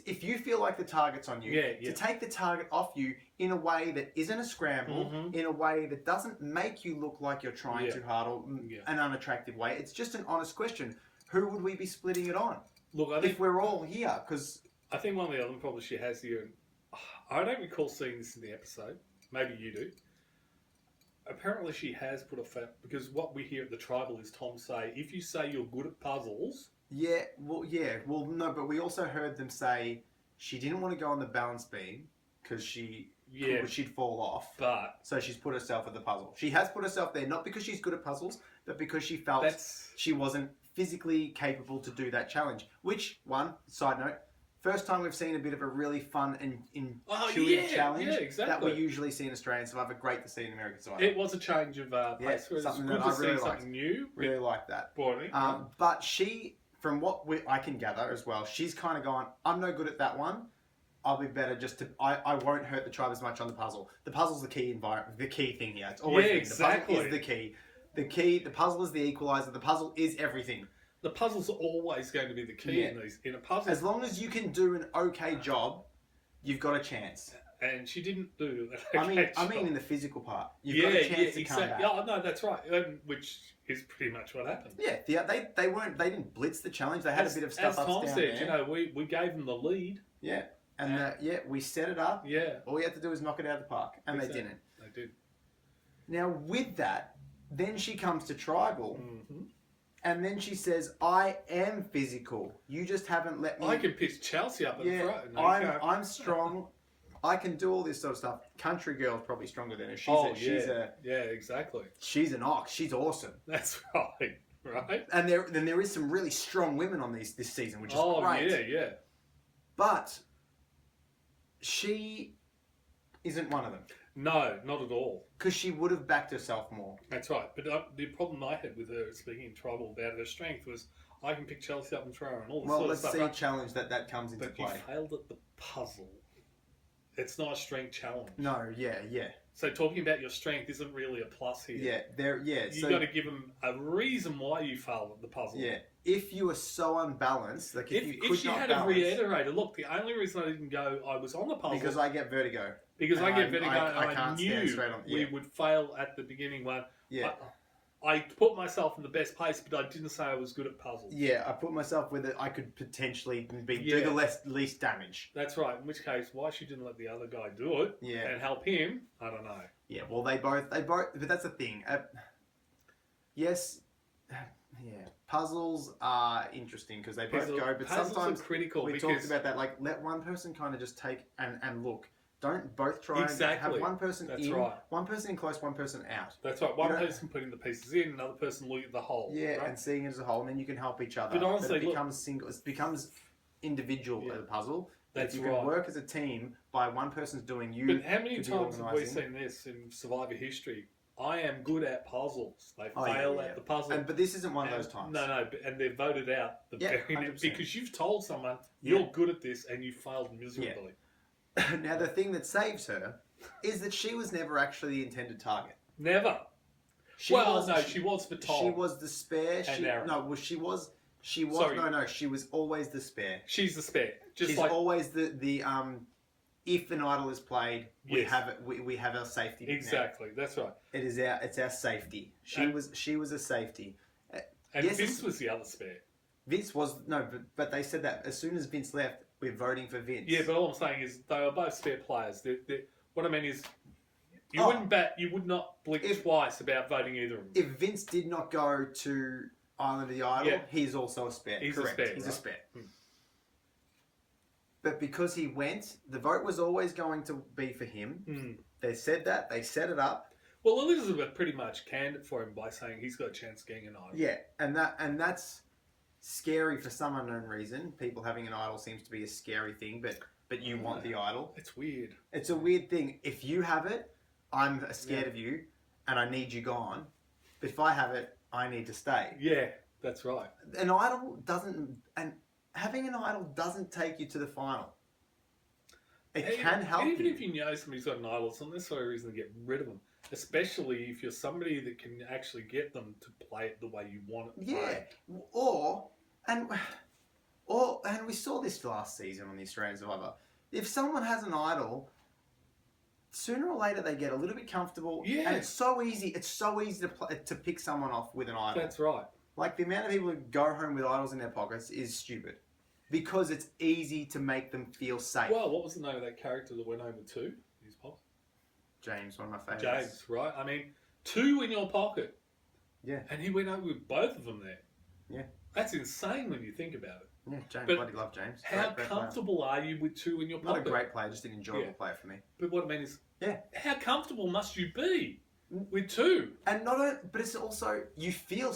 If you feel like the target's on you, to take the target off you in a way that isn't a scramble, in a way that doesn't make you look like you're trying too hard or an unattractive way. It's just an honest question. Who would we be splitting it on? Look, I think, if we're all here, because I think one of the other problems she has here, I don't recall seeing this in the episode. Maybe you do. Apparently she has put a because what we hear at the tribal is Tom say, if you say you're good at puzzles... Well, no, but we also heard them say she didn't want to go on the balance beam because she'd fall off. So she's put herself at the puzzle. She has put herself there, not because she's good at puzzles, but because she felt she wasn't physically capable to do that challenge. Which, side note, first time we've seen a bit of a really fun and intuitive challenge that we usually see in Australian Survivor. Great to see in American Survivor. It was a change of pace. Something good that to I really see something new. Really like that. Boring. But she, from what I can gather as well, she's kind of gone, I'm no good at that one. I'll be better just to... I won't hurt the tribe as much on the puzzle. The puzzle's the key environment, the key thing here. It's always exactly. The puzzle is the key. The puzzle is the equalizer. The puzzle is everything. The puzzle's always going to be the key in a puzzle. As long as you can do an okay job, you've got a chance. And she didn't do that. I mean in the physical part. You've got a chance to come back. Yeah, no, that's right. Which is pretty much what happened. Yeah, they didn't blitz the challenge. They had a bit of stuff as Tom down said, there. we gave them the lead. Yeah. And we set it up. Yeah. All we had to do was knock it out of the park. And they didn't. They did. Now, with that, then she comes to tribal. Mm-hmm. And then she says, I am physical. You just haven't let me... I can pitch Chelsea up in front. I'm strong. I can do all this sort of stuff. Country girl's probably stronger than her. Yeah, exactly. She's an ox. She's awesome. That's right. Right? And there is some really strong women on this season, which is great. Yeah. But she isn't one of them. No, not at all. Because she would have backed herself more. That's right. But the problem I had with her, speaking in tribal about her strength, was I can pick Chelsea up and throw her and all this sort of stuff. Well, let's see a challenge that comes into play. But you failed at the puzzle. It's not a strength challenge. No, yeah. So talking about your strength isn't really a plus here. You've got to give them a reason why you failed at the puzzle. Yeah. If you were so unbalanced, like if she had reiterated, look, the only reason I didn't go, I was on the puzzle because I get vertigo. Because I get vertigo, and I knew we would fail at the beginning one. Yeah. I put myself in the best place, but I didn't say I was good at puzzles. Yeah, I put myself where I could potentially do the least damage. That's right. In which case, why she didn't let the other guy do it and help him, I don't know. Yeah, well, they both, but that's the thing. Yes, puzzles are interesting because they both go, but sometimes are critical. We talked about that, like let one person kind of just take and look. Don't both try and have one person one person in close, one person out. That's right. One person putting the pieces in, another person looking at the whole. Yeah, right? And seeing it as a whole, and then you can help each other. But honestly, it becomes single. It becomes individual as a puzzle. That's you can work as a team by one person's doing you. But how many times have we seen this in Survivor history? I am good at puzzles. They fail at the puzzle. But this isn't one of those times. No, and they're voted out because you've told someone you're good at this and you failed miserably. Yeah. Now, the thing that saves her is that she was never actually the intended target. Never. She was for Tom. She was the spare. She was always the spare. She's the spare. She's always the if an idol is played, we have it. We have our safety. Exactly, that's right. It's our safety. She was a safety. And Vince was the other spare. Vince was but they said that as soon as Vince left, we're voting for Vince. Yeah, but all I'm saying is they were both spare players. What I mean is, you would not blink twice about voting either of them. If Vince did not go to Island of the Idol, he's also a spare. He's correct. A a spare. But because he went, the vote was always going to be for him. They said that. They set it up. Well, Elizabeth pretty much canned it for him by saying he's got a chance of getting an idol. Yeah, and that's scary for some unknown reason. People having an idol seems to be a scary thing, but you want the idol. It's weird. It's a weird thing. If you have it, I'm scared of you, and I need you gone. But if I have it, I need to stay. Yeah, that's right. An idol doesn't, and having an idol doesn't take you to the final. It can help even you. if you know somebody's got an idol, it's not necessarily a reason to get rid of them. Especially if you're somebody that can actually get them to play it the way you want it. Yeah, and we saw this last season on the Australian Survivor. If someone has an idol, sooner or later they get a little bit comfortable. Yeah. And it's so easy. It's so easy to pick someone off with an idol. That's right. Like the amount of people who go home with idols in their pockets is stupid, because it's easy to make them feel safe. Well, what was the name of that character that went home with 2 in his pocket? James, one of my favourites. James, right? I mean, 2 in your pocket. Yeah. And he went home with both of them there. Yeah. That's insane when you think about it. Yeah, James, But bloody love James. How Great comfortable are you with 2 in your player. pocket? Not a great player, just an enjoyable player for me. But what I mean is, Yeah. how comfortable must you be with 2? And but it's also you feel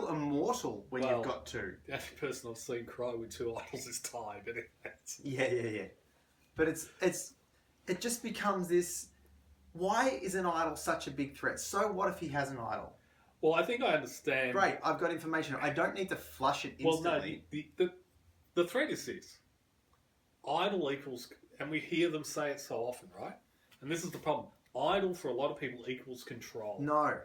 immortal when you've got 2. The only person I've seen cry with 2 idols is Ty, but Yeah. But it just becomes this. Why is an idol such a big threat? So what if he has an idol? Well, I think I understand. Great, I've got information. I don't need to flush it instantly. Well, no, the threat is this. Idol equals, and we hear them say it so often, right? And this is the problem. Idol for a lot of people equals control. No.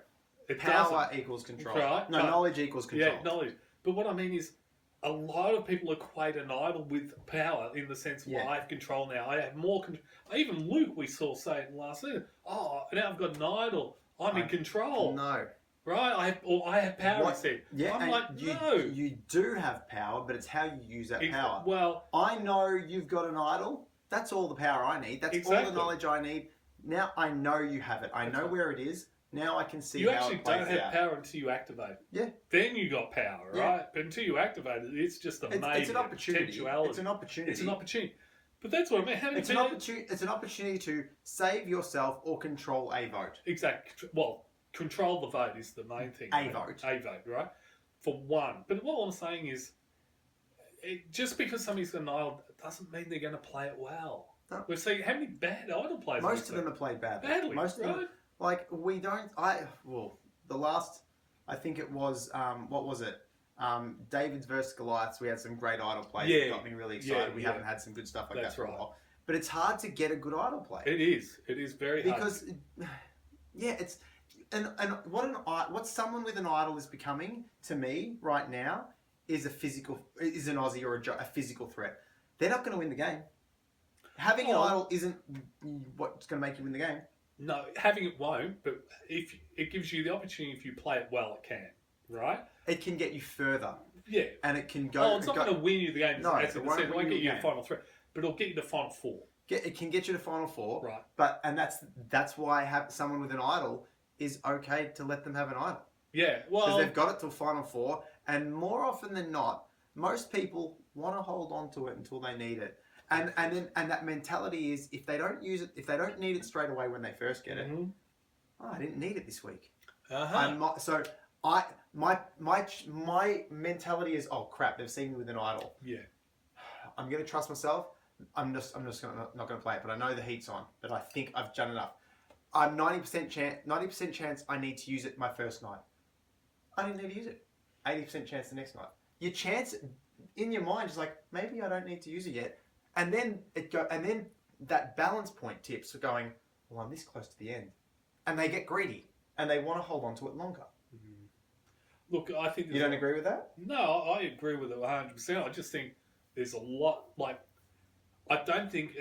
Power equals control. Right? No, knowledge equals control. Yeah, knowledge. But what I mean is, a lot of people equate an idol with power in the sense, well, I have control now. I have more control. Even Luke, we saw say in the last season, oh, now I've got an idol. I'm in control. No. Right? I have power, he said. Yeah, I'm like, no. You do have power, but it's how you use that power. Well, I know you've got an idol. That's all the power I need. That's all the knowledge I need. Now I know you have it. I know where it is. Now I can see you how actually it plays don't have out. power until you activate it. Yeah. Then you got power, right? But until you activate it, it's just maybe. It's an opportunity. Potentiality. It's an opportunity. It's an opportunity. But that's what I mean. It's an opportunity to save yourself or control a vote. Exactly. Well, control the vote is the main thing. A vote, right? For one. But what I'm saying is, just because somebody's got an idol doesn't mean they're going to play it well. No. We've seen how many bad idol players. Most of them are played badly. Most of them, the last, I think it was, what was it? David's versus Goliaths. We had some great idol plays that got me really excited. We haven't had some good stuff like that for a while. But it's hard to get a good idol play. It is. It is very hard. Because, it's. And what someone with an idol is becoming to me right now is an Aussie or a physical threat. They're not going to win the game. Having an idol isn't what's going to make you win the game. No, having it won't. But if it gives you the opportunity, if you play it well, it can. Right? It can get you further. Yeah. And it can go. Oh, it's not going to win you the game. No, it won't get you the final 3, but it'll get you the final 4. It can get you to final 4. Right. And that's why someone with an idol is okay to let them have an idol. Yeah, well, because they've got it till final 4, and more often than not, most people want to hold on to it until they need it. And that mentality is, if they don't use it, if they don't need it straight away when they first get it, I didn't need it this week. My mentality is, oh crap, they've seen me with an idol. Yeah, I'm gonna trust myself. I'm just not gonna play it, but I know the heat's on. But I think I've done enough. I'm 90% chance I need to use it my first night. I didn't need to use it. 80% chance the next night. Your chance in your mind is like, maybe I don't need to use it yet. And then that balance point tips are going, well, I'm this close to the end. And they get greedy and they want to hold on to it longer. Mm-hmm. Look, I think... You don't agree with that? No, I agree with it 100%. I just think there's a lot, I don't think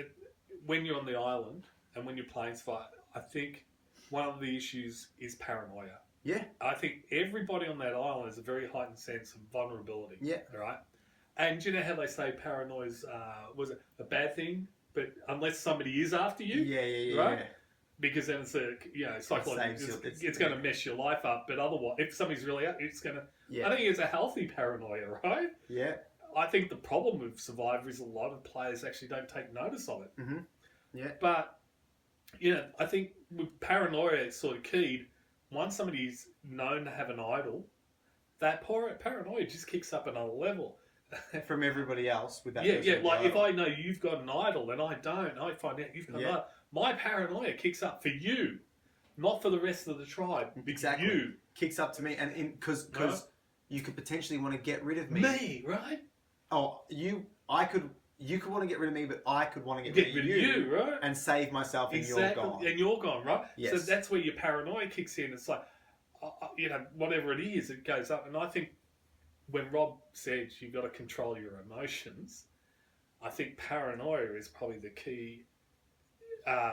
when you're on the island and when you're playing fight, I think one of the issues is paranoia. Yeah. I think everybody on that island has a very heightened sense of vulnerability. Yeah. Right? And you know how they say paranoia is was it a bad thing? But unless somebody is after you. Yeah. Right? Yeah. Because then it's psychological. It's going to mess your life up. But otherwise, if somebody's really up, it's going to... Yeah. I think it's a healthy paranoia, right? Yeah. I think the problem with Survivor is a lot of players actually don't take notice of it. Mm-hmm. Yeah. But I think with paranoia, it's sort of keyed. Once somebody's known to have an idol, that paranoia just kicks up another level. From everybody else with that. Yeah. person Like as if well. I know you've got an idol and I don't, I find out you've got an Yeah. idol. My paranoia kicks up for you, not for the rest of the tribe. Exactly. You. Kicks up to me, and because Right. you could potentially want to get rid of me. Me, right? Oh, you could want to get rid of me, but I could want to get Get rid rid of you, right? and save myself, and you're gone. And you're gone, right? Yes. So that's where your paranoia kicks in. It's like, whatever it is, it goes up. And I think when Rob said you've got to control your emotions, I think paranoia is probably the key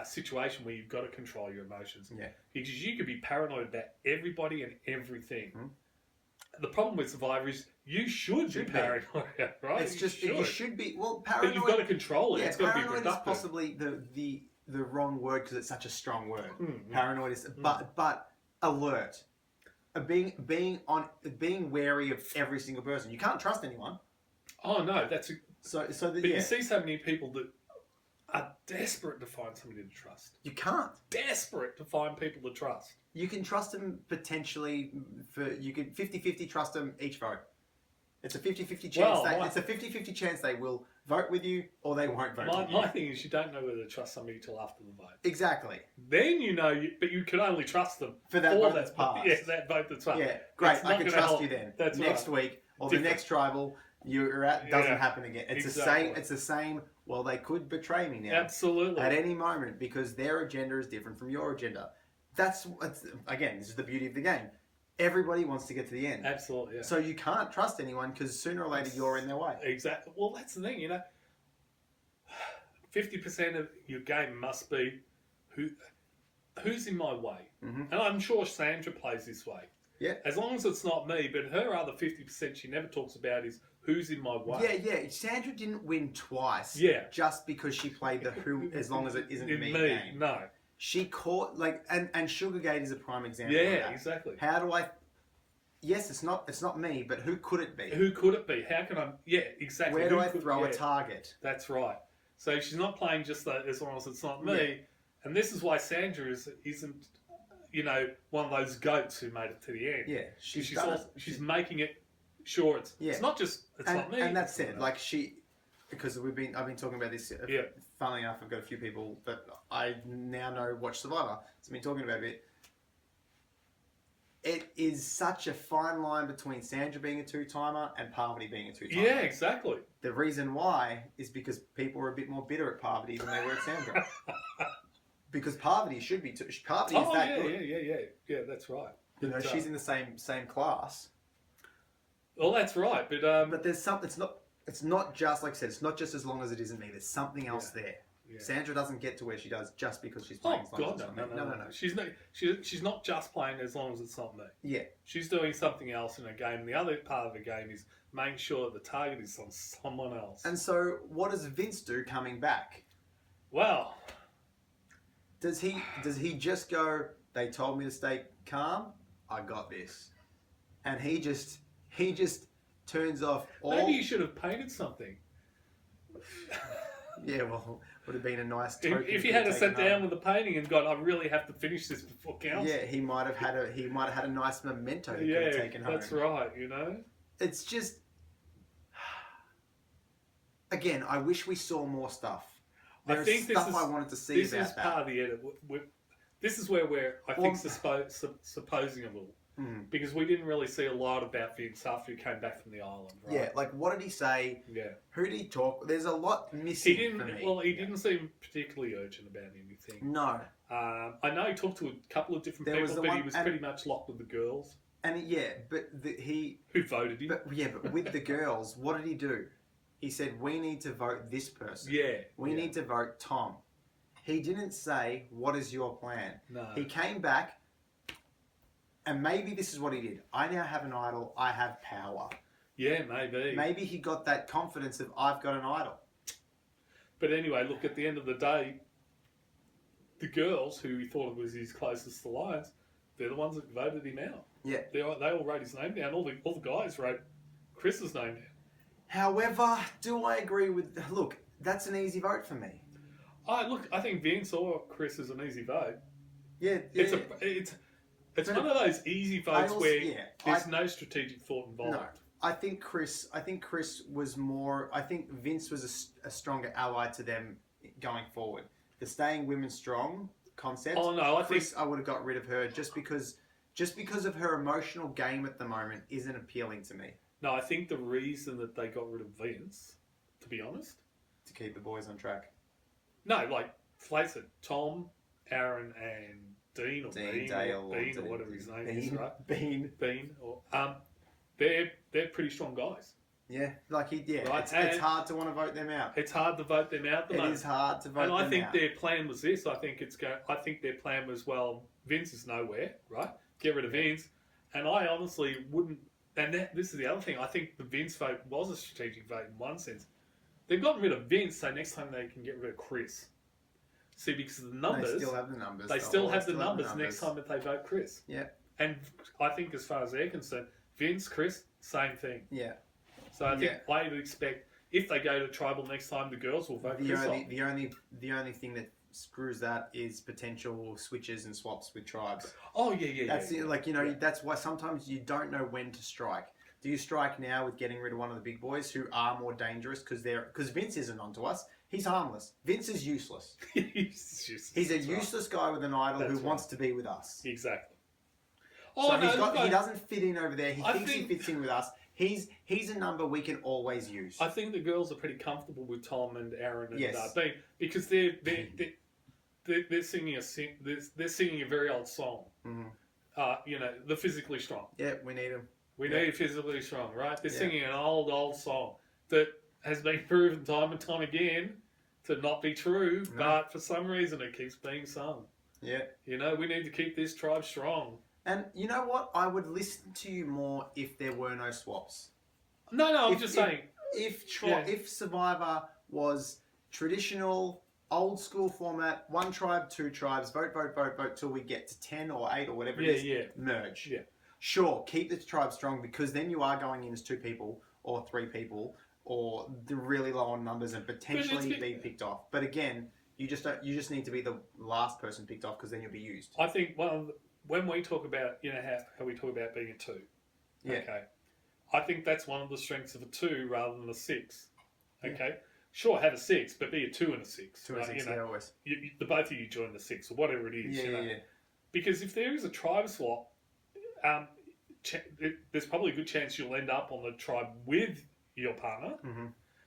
situation where you've got to control your emotions. Yeah. Because you could be paranoid about everybody and everything. Mm-hmm. The problem with Survivor is you should be paranoid, right? It's just you should be. Well, But paranoid. you've got to control it. Yeah, It's got to be paranoid is productive. possibly the wrong word because it's such a strong word. Mm-hmm. Paranoid is, but alert. Being wary of every single person. You can't trust anyone. Oh no, but you see so many people that are desperate to find somebody to trust. You can't. Desperate to find people to trust. You can trust them potentially you can 50-50 trust them each vote. It's a 50-50 chance. It's a 50-50 chance they will vote with you or they won't vote with you. My thing is you don't know whether to trust somebody till after the vote. Exactly. Then but you can only trust them for that vote that's passed. Yeah, that vote that's passed. Yeah, great. I can trust you then. That's next week or the next tribal you're at doesn't happen again. It's exactly. the same. Well, they could betray me now. Absolutely. At any moment because their agenda is different from your agenda. Again, this is the beauty of the game. Everybody wants to get to the end. Absolutely. Yeah. So you can't trust anyone because sooner or later you're in their way. Exactly. Well, that's the thing, 50% of your game must be who's in my way. Mm-hmm. And I'm sure Sandra plays this way. Yeah. As long as it's not me, but her other 50% she never talks about is who's in my way. Yeah. Sandra didn't win twice. Yeah. Just because she played the who, as long as it isn't me game. No. She caught and Sugargate is a prime example. Yeah, of that. exactly. How do I? Yes, it's not me, but who could it be? Who could it be? How can I? Yeah, exactly. Where do I throw a target? That's right. So she's not playing just that as long as it's not me. Yeah. And this is why Sandra isn't, one of those goats who made it to the end. Yeah, she's making it sure it's not just not me. And that's it. Like because I've been talking about this. Yeah. Funnily enough, I've got a few people that I now know watch Survivor. So I've been talking about it. It is such a fine line between Sandra being a two-timer and Parvati being a two-timer. Yeah, exactly. The reason why is because people are a bit more bitter at Parvati than they were at Sandra. Because Parvati should be Parvati is that good. Yeah, that's right. But, she's in the same class. Well, that's right, but but there's something. It's not just like I said. It's not just as long as it isn't me. There's something else there. Yeah. Sandra doesn't get to where she does just because she's playing. No. She's not just playing as long as it's not me. Yeah. She's doing something else in a game. The other part of the game is making sure that the target is on someone else. And so, what does Vince do coming back? Well, does he just go? They told me to stay calm. I got this, and he just turns off all. Maybe you should have painted something. Yeah, well, would have been a nice token. If you had sat down with the painting and gone, I really have to finish this before council. Yeah, he might have had a nice memento he could have taken home. That's right. It's just, again, I wish we saw more stuff. There's stuff I wanted to see about that. This is part of the edit. This is where we're, I think, supposing a little. Mm. Because we didn't really see a lot about Vince after he came back from the island, right? Yeah, like what did he say? Yeah. Who did he talk? There's a lot missing for me. Well, he didn't seem particularly urgent about anything. No. I know he talked to a couple of different people, but he was pretty much locked with the girls. And but who voted him? But with the girls, what did he do? He said, we need to vote this person. Yeah. We need to vote Tom. He didn't say, what is your plan? No. He came back, and maybe this is what he did. I now have an idol. I have power. Yeah, maybe. Maybe he got that confidence of, I've got an idol. But anyway, look, at the end of the day, the girls, who he thought was his closest alliance, they're the ones that voted him out. Yeah. They all wrote his name down. All the guys wrote Chris's name down. However, do I agree with... Look, that's an easy vote for me. I think Vince or Chris is an easy vote. Yeah, It's one of those easy votes where there's no strategic thought involved. No, I think Chris was more. I think Vince was a stronger ally to them going forward. The staying women strong concept. Oh no, I would have got rid of her just because of her emotional game at the moment isn't appealing to me. No, I think the reason that they got rid of Vince, to be honest, to keep the boys on track. No, like face it, Tom, Aaron, and Dean or Bean or whatever his name is, right? Bean or they're pretty strong guys. Yeah, like right? It's hard to want to vote them out. It's hard to vote them out. It is hard to vote them out. And I think their plan was this. I think their plan was, well, Vince is nowhere, right? Get rid of Vince, and I honestly wouldn't. And this is the other thing. I think the Vince vote was a strategic vote in one sense. They've gotten rid of Vince, so next time they can get rid of Chris. See, because of the numbers, they still have the numbers. They still have the numbers next time that they vote Chris. Yeah. And I think, as far as they're concerned, Vince, Chris, same thing. Yeah. So I think I would expect if they go to tribal next time, the girls will vote Chris. The only thing that screws that is potential switches and swaps with tribes. Oh yeah. That's that's why sometimes you don't know when to strike. Do you strike now with getting rid of one of the big boys who are more dangerous because Vince isn't onto us? He's harmless. Vince is useless. He's a useless guy with an idol who wants to be with us. Exactly. He doesn't fit in over there. He thinks he fits in with us. He's a number we can always use. I think the girls are pretty comfortable with Tom and Aaron and Dean because they're singing a very old song. Mm-hmm. The physically strong. Yeah, we need them. We need physically strong, right? They're singing an old song that has been proven time and time again to not be true, but for some reason it keeps being sung. Yeah. We need to keep this tribe strong. And you know what? I would listen to you more if there were no swaps. No, I'm just saying. If Survivor was traditional, old school format, one tribe, two tribes, vote till we get to 10 or 8 or whatever it is, merge. Yeah. Sure, keep the tribe strong because then you are going in as 2 people or 3 people or the really low on numbers and potentially be picked off. But again, you just need to be the last person picked off because then you'll be used. I think when we talk about how we talk about being a 2, okay, I think that's one of the strengths of a 2 rather than a 6. Okay, sure, have a 6, but be a 2 and a 6. 2 and 6, always. The both of you join the 6 or whatever it is. Because if there is a tribe swap, there's probably a good chance you'll end up on the tribe with your partner. Mm-hmm.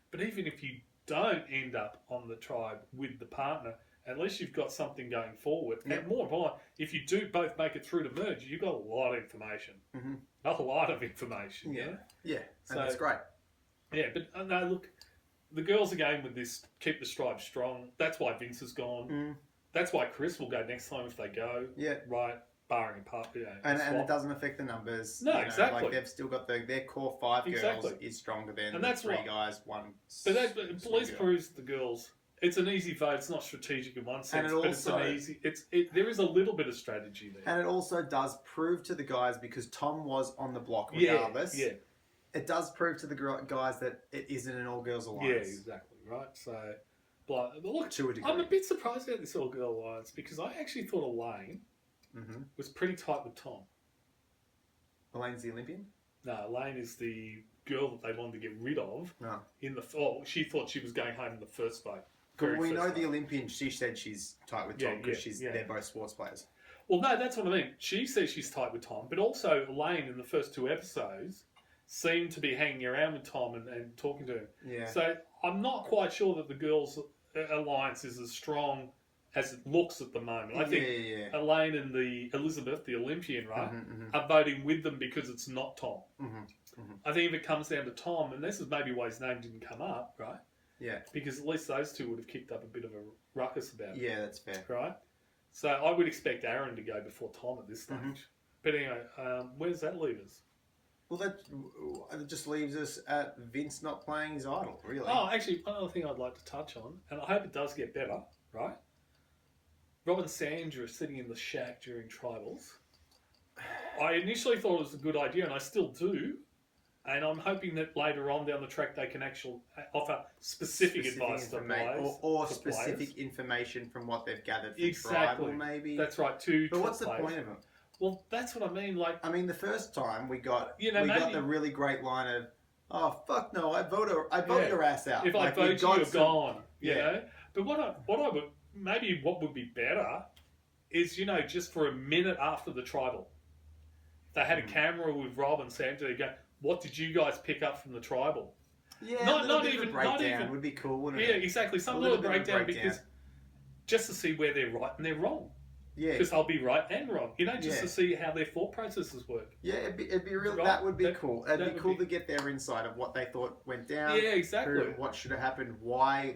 But even if you don't end up on the tribe with the partner, at least you've got something going forward. Yep. And more importantly, if you do both make it through to merge, you've got a lot of information. Mm-hmm. A lot of information. Yeah, and that's great. Yeah, but no, look, the girls are going with this, keep the tribe strong. That's why Vince is gone. Mm. That's why Chris will go next time if they go. Yeah. Right. Barring a part, and it doesn't affect the numbers. No, exactly. Like they've still got their core 5 girls is stronger than and that's 3 guys, 1. But that at least proves the girls. It's an easy vote. It's not strategic in one sense, but it's an easy. There is a little bit of strategy there, and it also does prove to the guys because Tom was on the block regardless. Yeah. It does prove to the guys that it isn't an all-girls alliance. Yeah, exactly. Right. So, but look, to a degree. I'm a bit surprised about this all-girl alliance because I actually thought Elaine. Mm-hmm. Was pretty tight with Tom. Elaine's the Olympian? No, Elaine is the girl that they wanted to get rid of. No. She thought she was going home in the first vote. We know the Olympian, she said she's tight with Tom because they're both sports players. Well, no, that's what I mean. She says she's tight with Tom, but also Elaine in the first 2 episodes seemed to be hanging around with Tom and talking to him. Yeah. So I'm not quite sure that the girls' alliance is as strong as it looks at the moment. I think Elaine and Elizabeth, the Olympian, right, are voting with them because it's not Tom. Mm-hmm. Mm-hmm. I think if it comes down to Tom, and this is maybe why his name didn't come up, right? Yeah. Because at least those 2 would have kicked up a bit of a ruckus about it. Yeah, that's fair. Right? So I would expect Aaron to go before Tom at this stage. Mm-hmm. But anyway, where does that leave us? Well, that just leaves us at Vince not playing his idol, really. Oh, actually, one other thing I'd like to touch on, and I hope it does get better, right? Rob and Sandra sitting in the shack during tribals. I initially thought it was a good idea, and I still do, And I'm hoping that later on down the track they can actually offer specific advice to players. Or specific information from what they've gathered from Exactly. tribal, maybe. That's right. But what's the point of them? Well, that's what I mean. Like, I mean, the first time we got maybe, got the really great line of, "Oh fuck no, I vote your ass out. If like, I vote you, you're gone." You Yeah. know. But what I would maybe what would be better is just for a minute after the tribal, they had a camera with Rob and Sam to go, what did you guys pick up from the tribal? Yeah, not even breakdown would be cool, wouldn't it? Yeah, exactly. Some little breakdown because just to see where they're right and they're wrong. Yeah, because they'll be right and wrong. Just to see how their thought processes work. Yeah, it'd be real. Right? That would be cool. It'd be cool to get their insight of what they thought went down. Yeah, exactly. What should have happened? Why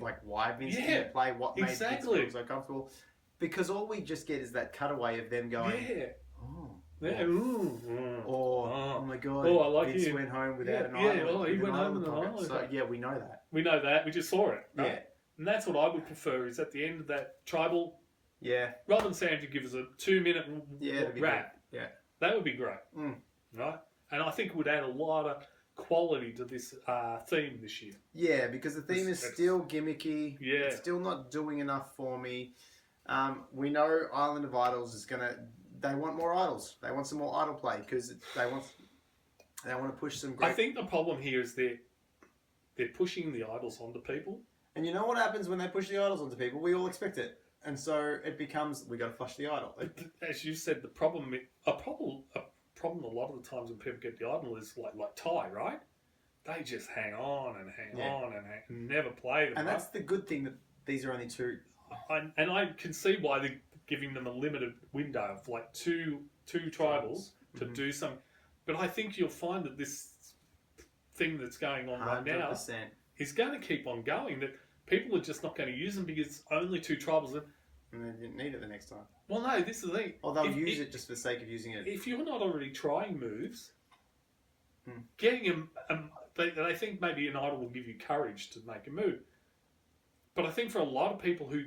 Vince didn't play? What made Vince feel so comfortable? Because all we just get is that cutaway of them going, oh. Yeah. Or, oh my God, I like Vince went home without an island. He went home with an island. So, yeah, we know that. We know that. We just saw it. Right? Yeah. And that's what I would prefer is at the end of that tribal, yeah, rather than Sam to give us a 2-minute wrap. Yeah. That would be great. Right? And I think it would add a lot of quality to this theme this year. Yeah, because the theme is still gimmicky. Yeah. It's still not doing enough for me. We know Island of Idols is going to... They want more idols. They want some more idol play because they want to push some great... I think the problem here is they're pushing the idols onto people. And you know what happens when they push the idols onto people? We all expect it. And so it becomes, we got to flush the idol. As you said, a problem a lot of the times when people get the idol is like Ty, right? They just hang on and never play them. And that's the good thing that these are only two. And I can see why they're giving them a limited window of like two tribals to do something. But I think you'll find that this thing that's going on right now is going to keep on going. That people are just not going to use them because it's only two tribals. And they didn't need it the next time. Well, no, this is the thing. Or they'll use it just for the sake of using it. If you're not already trying moves, getting them, they think maybe an idol will give you courage to make a move. But I think for a lot of people who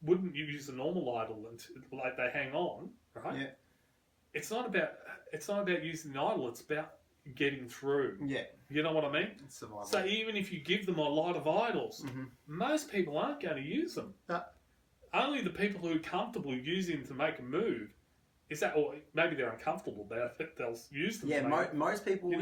wouldn't use a normal idol until like they hang on, right? Yeah. It's not about using the idol. It's about getting through. Yeah. You know what I mean? It's survival. So even if you give them a lot of idols, most people aren't going to use them. Only the people who are comfortable using them to make a move, or maybe they're uncomfortable about it, they'll use them. Yeah, most people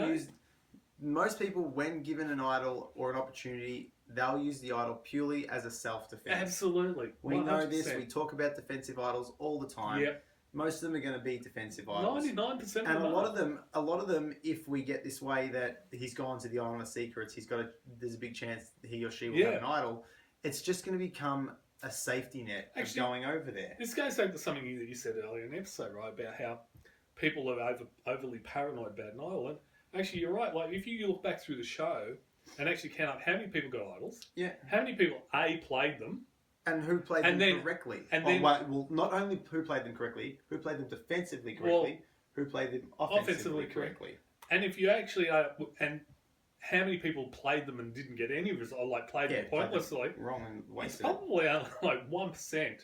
most people, when given an idol or an opportunity, they'll use the idol purely as a self-defense. Absolutely. 100%. We know this. We talk about defensive idols all the time. Yeah. Most of them are going to be defensive idols. 99% of them. And a lot of them, if we get this way that he's gone to the Island of Secrets, there's a big chance he or she will have an idol. It's just going to become a safety net of going over there. This goes back to something that you said earlier in the episode, right, about how people are overly paranoid about an idol. And actually, you're right. Like, if you look back through the show and actually count up how many people got idols, how many people played them, and who played them correctly. And then, well, not only who played them correctly, who played them defensively correctly, who played them offensively correctly. And if you actually and how many people played them and didn't get any result, like played them pointlessly, wrong and wasted. It's probably only like 1%,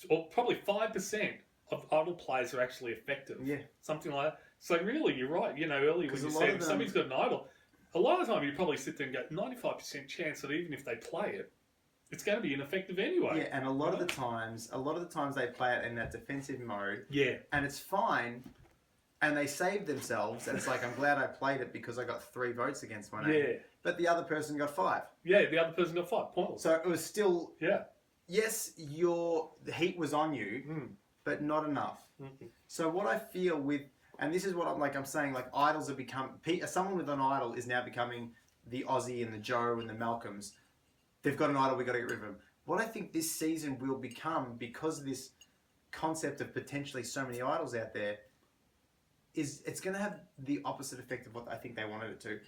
or probably 5% of idol players are actually effective. Yeah, something like that. So really, you're right. Earlier when you said if somebody's got an idol, a lot of the time you probably sit there and go 95% chance that even if they play it, it's going to be ineffective anyway. Yeah, and a lot of the times they play it in that defensive mode. Yeah, and it's fine. And they saved themselves, and it's like, I'm glad I played it because I got 3 votes against my name. Yeah. But the other person got 5. Yeah, the other person got 5. Pointless. So it was still... Yeah. Yes, the heat was on you, but not enough. Mm-hmm. So what I feel with... And this is what I'm saying, like, idols have become... Someone with an idol is now becoming the Aussie and the Joe and the Malcolms. They've got an idol, we've got to get rid of them. What I think this season will become, because of this concept of potentially so many idols out there, is it's going to have the opposite effect of what I think they wanted it to.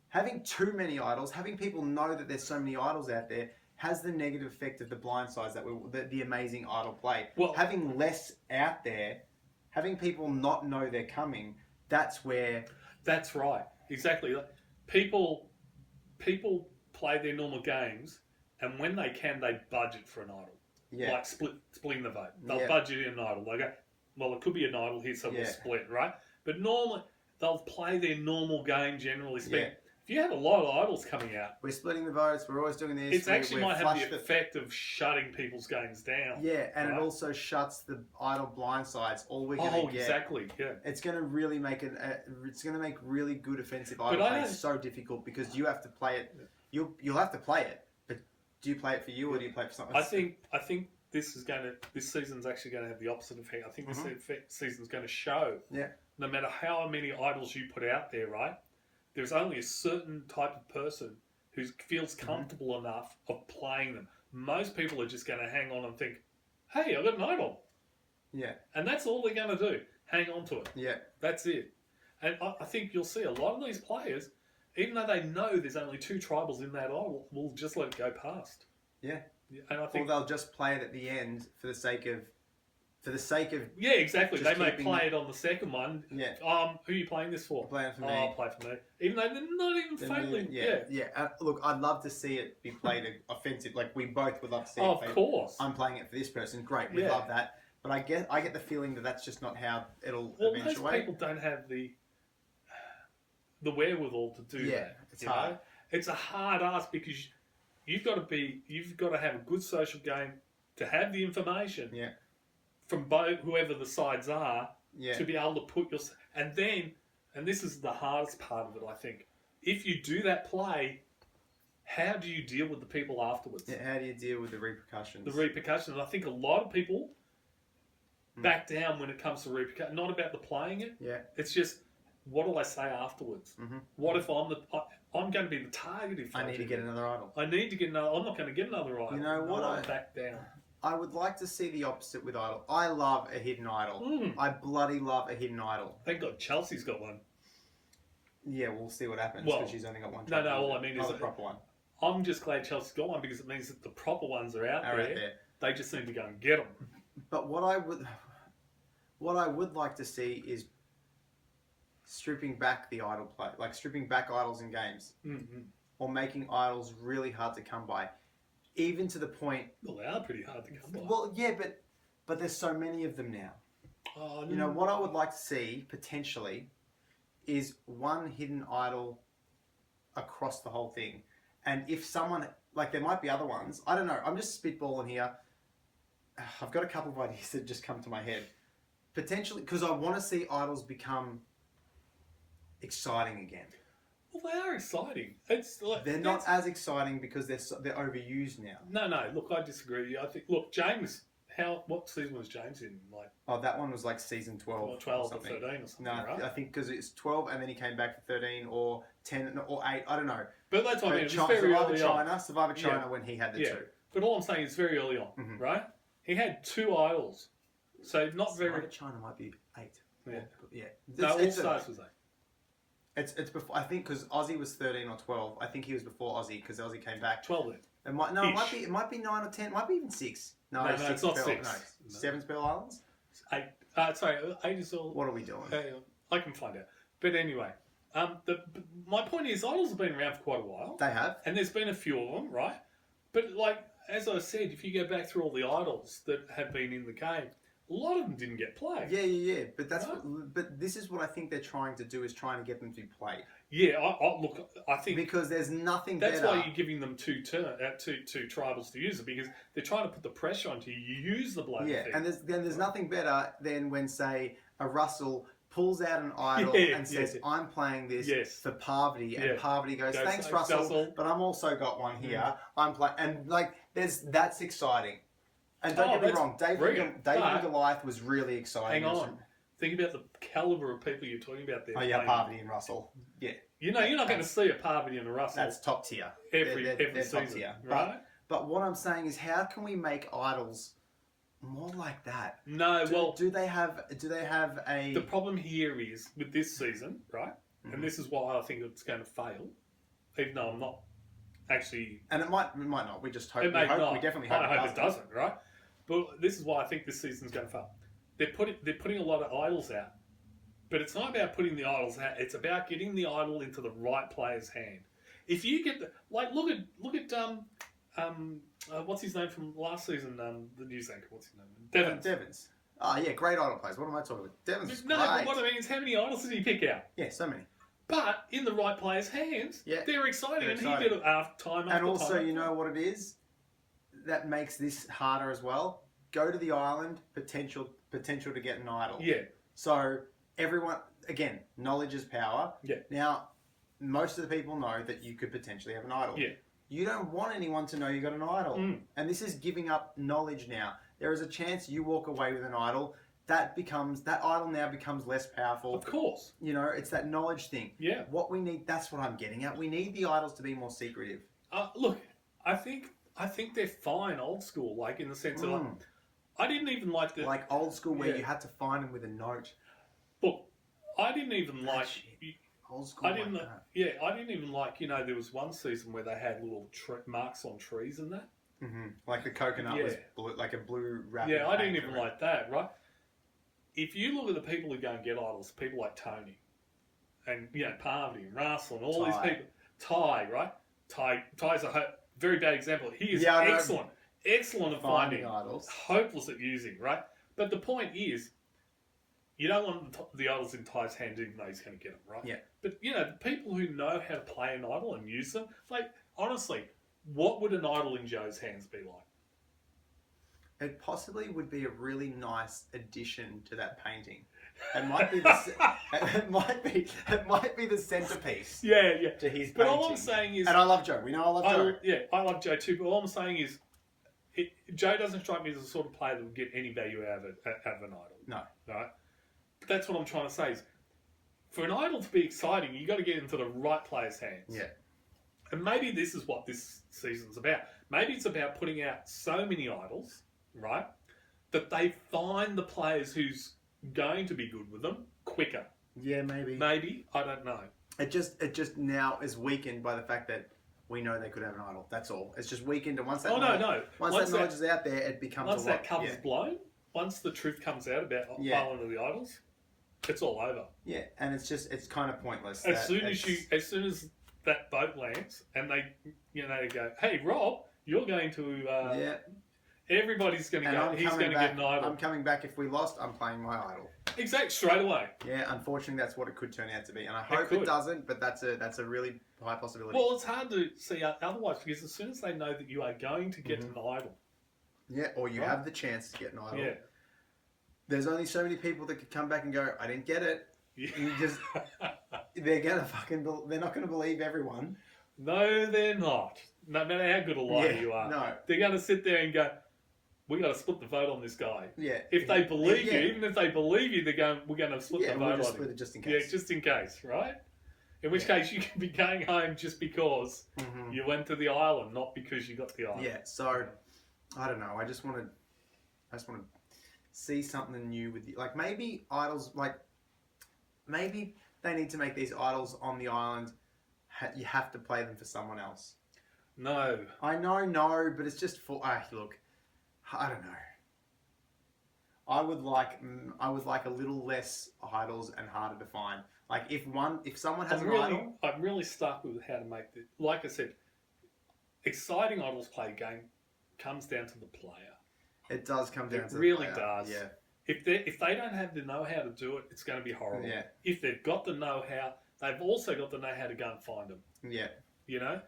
Having too many idols, having people know that there's so many idols out there, has the negative effect of the blind sides that the amazing idol play. Well, having less out there, having people not know they're coming, that's where... That's right. Exactly. People play their normal games, and when they can, they budget for an idol. Yeah. Like splitting the vote. They'll budget in an idol. They go, well, it could be an idol here, so we'll split, right? But normally, they'll play their normal game generally speaking. Yeah. If you have a lot of idols coming out, We're splitting the votes. We're always doing this. it actually we're might have flush the effect of shutting people's games down. Yeah, and right? it also shuts the idle blindsides. All we're going to get. Exactly. Yeah. It's going to really make it's going to make really good offensive But idle I play don't- so difficult because you have to play it. You'll have to play it, but do you play it for you or do you play it for someone I else? think this season's actually going to have the opposite effect. I think this season's going to show. Yeah. No matter how many idols you put out there, right? There's only a certain type of person who feels comfortable enough of playing them. Most people are just going to hang on and think, "Hey, I got an idol," Yeah. and that's all they're going to do. Hang on to it. Yeah. That's it. And I think you'll see a lot of these players, even though they know there's only 2 tribals in that idol, will just let it go past. Yeah. And I Or think they'll just play it at the end for the sake of. yeah, exactly. just They may keeping- play it on the second one. Yeah. Who are you playing this for? Playing for me. Oh, I'll play for me. Even though they're not even failing. Yeah. Yeah. Look, I'd love to see it be played offensive. Like we both would love to see it Of played. course. I'm playing it for this person. Great, we Yeah. love that. But I get the feeling that that's just not how it'll Well, most eventuate. people don't have the wherewithal to do that. it's you hard. know? It's a hard ask because you've got to have a good social game to have the information Yeah. from both whoever the sides are Yeah. to be able to put your and this is the hardest part of it. I think if you do that play, how do you deal with the people afterwards? Yeah, how do you deal with the repercussions? The repercussions. I think a lot of people back down when it comes to repercussions. Not about the playing it. Yeah. It's just, what do I say afterwards? Mhm. What if I'm going to be the target if I need to get another idol. I need to get another. I'm not going to get another idol. You know what No, I- I'm back down. I would like to see the opposite with idol. I love a hidden idol. Mm. I bloody love a hidden idol. Thank God Chelsea's got one. Yeah, we'll see what happens Well, because she's only got one. no, trophy. all I mean is the that- proper one. I'm just glad Chelsea's got one because it means that the proper ones are out All there. right there. They just need to go and get them. But what I would like to see is stripping back the idol play, like stripping back idols in games, Mm-hmm. or making idols really hard to come by, even to the point. Well, they are pretty hard to come by. Well, yeah, but there's so many of them now. Oh, You know what I would like to see potentially is one hidden idol across the whole thing, and if someone there might be other ones. I don't know. I'm just spitballing here. I've got a couple of ideas that just come to my head. Potentially, because I want to see idols become exciting again. Well, they are exciting. It's like They're not as exciting because they're overused now. No. Look, I disagree. I think. Look, James. What season was James in? Like Oh, that one was like season 12 or 12 or something. 13 or something, No, right? I think because it's 12 and then he came back for 13 or 10 or 8. I don't know. But that's what I mean. It was very Survivor early on. China, Survivor China Yeah. when he had the Yeah. 2. But all I'm saying is very early on, Mhm. right? He had 2 idols, so not Survivor very. China might be 8. Yeah. Yeah. No, All It's Stars was 8. It's before, I think, because Aussie was 13 or 12. I think he was before Aussie because Aussie came back. 12 then. It might be 9 or 10. It might be even 6. No, No, 6 it's not Pearl- 6. No, No. 7 Pearl Islands. 8. Sorry, 8 is all. What are we doing? I can find out. But anyway, my point is, idols have been around for quite a while, They have. and there's been a few of them, right? But like as I said, if you go back through all the idols that have been in the game, a lot of them didn't get played. Yeah. But that's Right. but this is what I think they're trying to do is trying to get them to be played Yeah, look, I think because there's nothing that's better. why you're giving them two tribals to use it, because they're trying to put the pressure onto you. You use the bloody Yeah, thing. and there's nothing better than when, say, a Russell pulls out an idol Yeah, and says, yeah. "I'm playing this Yes. for Parvati," and Yeah. Parvati goes, Goes, "Thanks, "Thanks, Russell, Russell." but I'm also got one here. I'm playing," and that's exciting. And don't get me that's wrong, David brilliant, and but- Goliath was really exciting. Hang on. Think about the caliber of people you're talking about there. Oh yeah, playing. Parvati and Russell. Yeah, You're not going to see a Parvati and a Russell that's top tier. every They're top season, tier. right? But what I'm saying is, how can we make idols more like that? No, Do they have a? the problem here is with this season, right? Mhm. And this is why I think it's going to fail, even though I'm not actually. And it might not. We just hope. It may not. We definitely hope. I hope it doesn't, right? But this is why I think this season's going to fail. They're putting a lot of idols out, but it's not about putting the idols out. It's about getting the idol into the right player's hand. If you get look at what's his name from last season? The news anchor. What's his name? Devons. Devons. Oh, yeah, great idol players. What am I talking about? Devon's was No, great. but what I mean is, how many idols did he pick out? Yeah, so many. But in the right player's hands, Yeah, they're exciting. they're And exciting. he did it after time after And also, time. you know what it is? That makes this harder as well. Go to the island, potential to get an idol. Yeah. So everyone, again, knowledge is power. Yeah. Now, most of the people know that you could potentially have an idol. Yeah. You don't want anyone to know you got an idol. And this is giving up knowledge now. There is a chance you walk away with an idol. That idol now becomes less powerful. Of course. You know, it's that knowledge thing. Yeah. What we need, that's what I'm getting at. We need the idols to be more secretive. Look, I think they're fine old school, like in the sense of I didn't even like the like old school where you had to find them with a note. Look, I didn't even like old school. I didn't. I didn't even like. You know, there was one season where they had little marks on trees and that. Mm-hmm. Like the coconut was blue, like a blue wrap. Yeah, I didn't even like that. Right. If you look at the people who go and get idols, people like Tony, and Parvati and Russell and all these people, Ty, right? Ty's a very bad example. He is excellent at finding idols, hopeless at using, right? But the point is, you don't want the idols in Ty's hand even though he's going to get them, right? Yeah. But, the people who know how to play an idol and use them, like, honestly, what would an idol in Joe's hands be like? It possibly would be a really nice addition to that painting. It might be it might be the centerpiece. Yeah. To his painting. But all I'm saying is, and I love Joe. We know I love Joe. Yeah, I love Joe too. But all I'm saying is, Joe doesn't strike me as the sort of player that would get any value out of an idol. No. Right. But that's what I'm trying to say is, for an idol to be exciting, you got to get into the right player's hands. Yeah. And maybe this is what this season's about. Maybe it's about putting out so many idols, right, that they find the players who's going to be good with them quicker. Yeah, maybe. Maybe, I don't know. It just now is weakened by the fact that we know they could have an idol. That's all. It's just weakened, and once that once that knowledge is out there, it becomes once that cover's blown. Once the truth comes out about Island of the Idols, it's all over. Yeah, and it's kind of pointless. As soon as that boat lands and they go, hey Rob, you're going to everybody's going to go. He's going to get an idol. I'm coming back. If we lost, I'm playing my idol. Exactly, straight away. Yeah, unfortunately, that's what it could turn out to be, and I hope it doesn't. But that's a really high possibility. Well, it's hard to see otherwise because as soon as they know that you are going to get an idol, or you have the chance to get an idol, there's only so many people that could come back and go, I didn't get it. Yeah. They're not gonna believe everyone. No, they're not. No matter how good a liar you are, they're going to sit there and go, we got to split the vote on this guy. Yeah. If they believe you, even if they believe you, we're going to split the vote we'll just on split him. it just in case. Yeah, just in case, right? In which case you can be going home just because you went to the island, not because you got the island. Yeah. So I don't know. I just want to see something new with you. Like maybe idols. Like maybe they need to make these idols on the island. You have to play them for someone else. No. I know, but it's just for. Look, I don't know. I would like a little less idols and harder to find. Like if someone has an idol, I'm really stuck with how to make this. Like I said, exciting idols play game comes down to the player. It does come down to the player. It really does. Yeah. If they don't have the know-how to do it, it's going to be horrible. Yeah. If they've got the know-how, they've also got to know how to go and find them. Yeah. You know?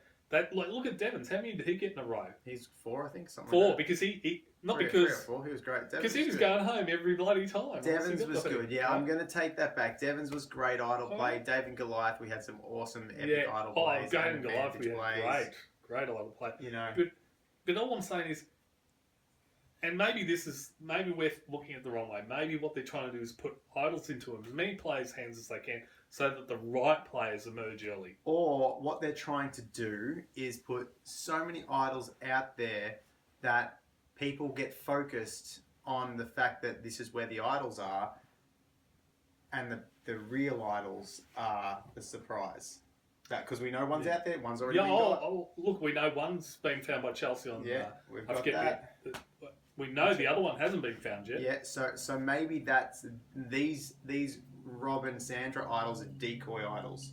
Look at Devons. How many did he get in a row? He's 4, I think. Something 4, like because he not three, because 3 or 4. He was great. Because he was going home every bloody time. Devons was good. Yeah, I'm going to take that back. Devons was great idol play. Dave and Goliath, we had some awesome epic idol plays. Dave and Goliath, we had great idol play. You know, but all I'm saying is, and maybe we're looking at the wrong way. Maybe what they're trying to do is put idols into as many players' hands as they can, so that the right players emerge early. Or what they're trying to do is put so many idols out there that people get focused on the fact that this is where the idols are, and the real idols are the surprise. That because we know one's out there, one's already been got. Look, we know one's been found by Chelsea on. We've got that. We know the other one hasn't been found yet. Yeah, so maybe that's these Rob and Sandra idols are decoy idols.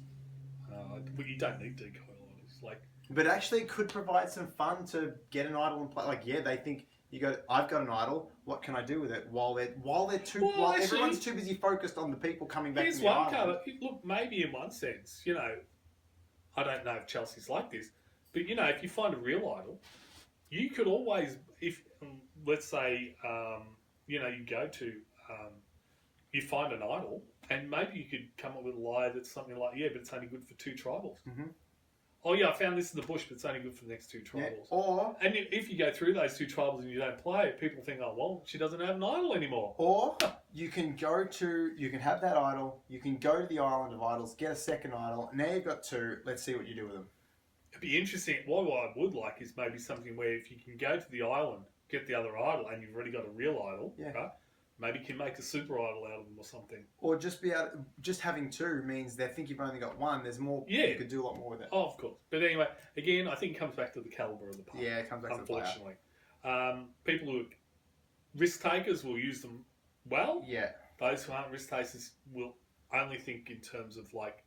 You don't need decoy idols, But actually, it could provide some fun to get an idol and play. Like, they think You go, I've got an idol. What can I do with it? While Well, actually, everyone's too busy focused on the people coming back here's from the one island. colour. Look, maybe in one sense, you know, I don't know if Chelsea's like this, but you know, if you find a real idol, you could always, if let's say, you know, you go to, you find an idol, and maybe you could come up with a lie that's something like, yeah, but it's only good for 2 tribals. Mm-hmm. Oh yeah, I found this in the bush, but it's only good for the next 2 tribals. Yeah. Or and if you go through those 2 tribals and you don't play it, people think, oh well, she doesn't have an idol anymore. Or you can have that idol. You can go to the island of idols, get a second idol. Now you've got 2. Let's see what you do with them. It'd be interesting. What I would like is maybe something where if you can go to the island, get the other idol, and you've already got a real idol, right? Maybe you can make a super idol out of them or something. Or just having 2 means they think you've only got 1. There's more. Yeah. You could do a lot more with it. Oh, of course. But anyway, again, I think it comes back to the caliber of the player. Yeah, it comes back to the player. Unfortunately. People who are risk takers will use them well. Yeah. Those who aren't risk takers will only think in terms of like,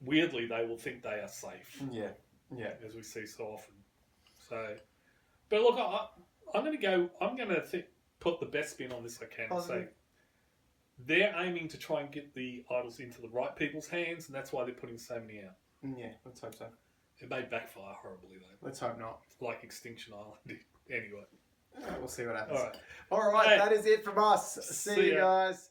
weirdly, they will think they are safe. Yeah. Yeah. As we see so often. So, but look, I'm going to put the best spin on this I can and say they're aiming to try and get the idols into the right people's hands, and that's why they're putting so many out. Yeah, let's hope so. It may backfire horribly though. Let's hope not. Like Extinction Island did. Anyway. We'll see what happens. All right. All right, Hey, that is it from us. See you guys.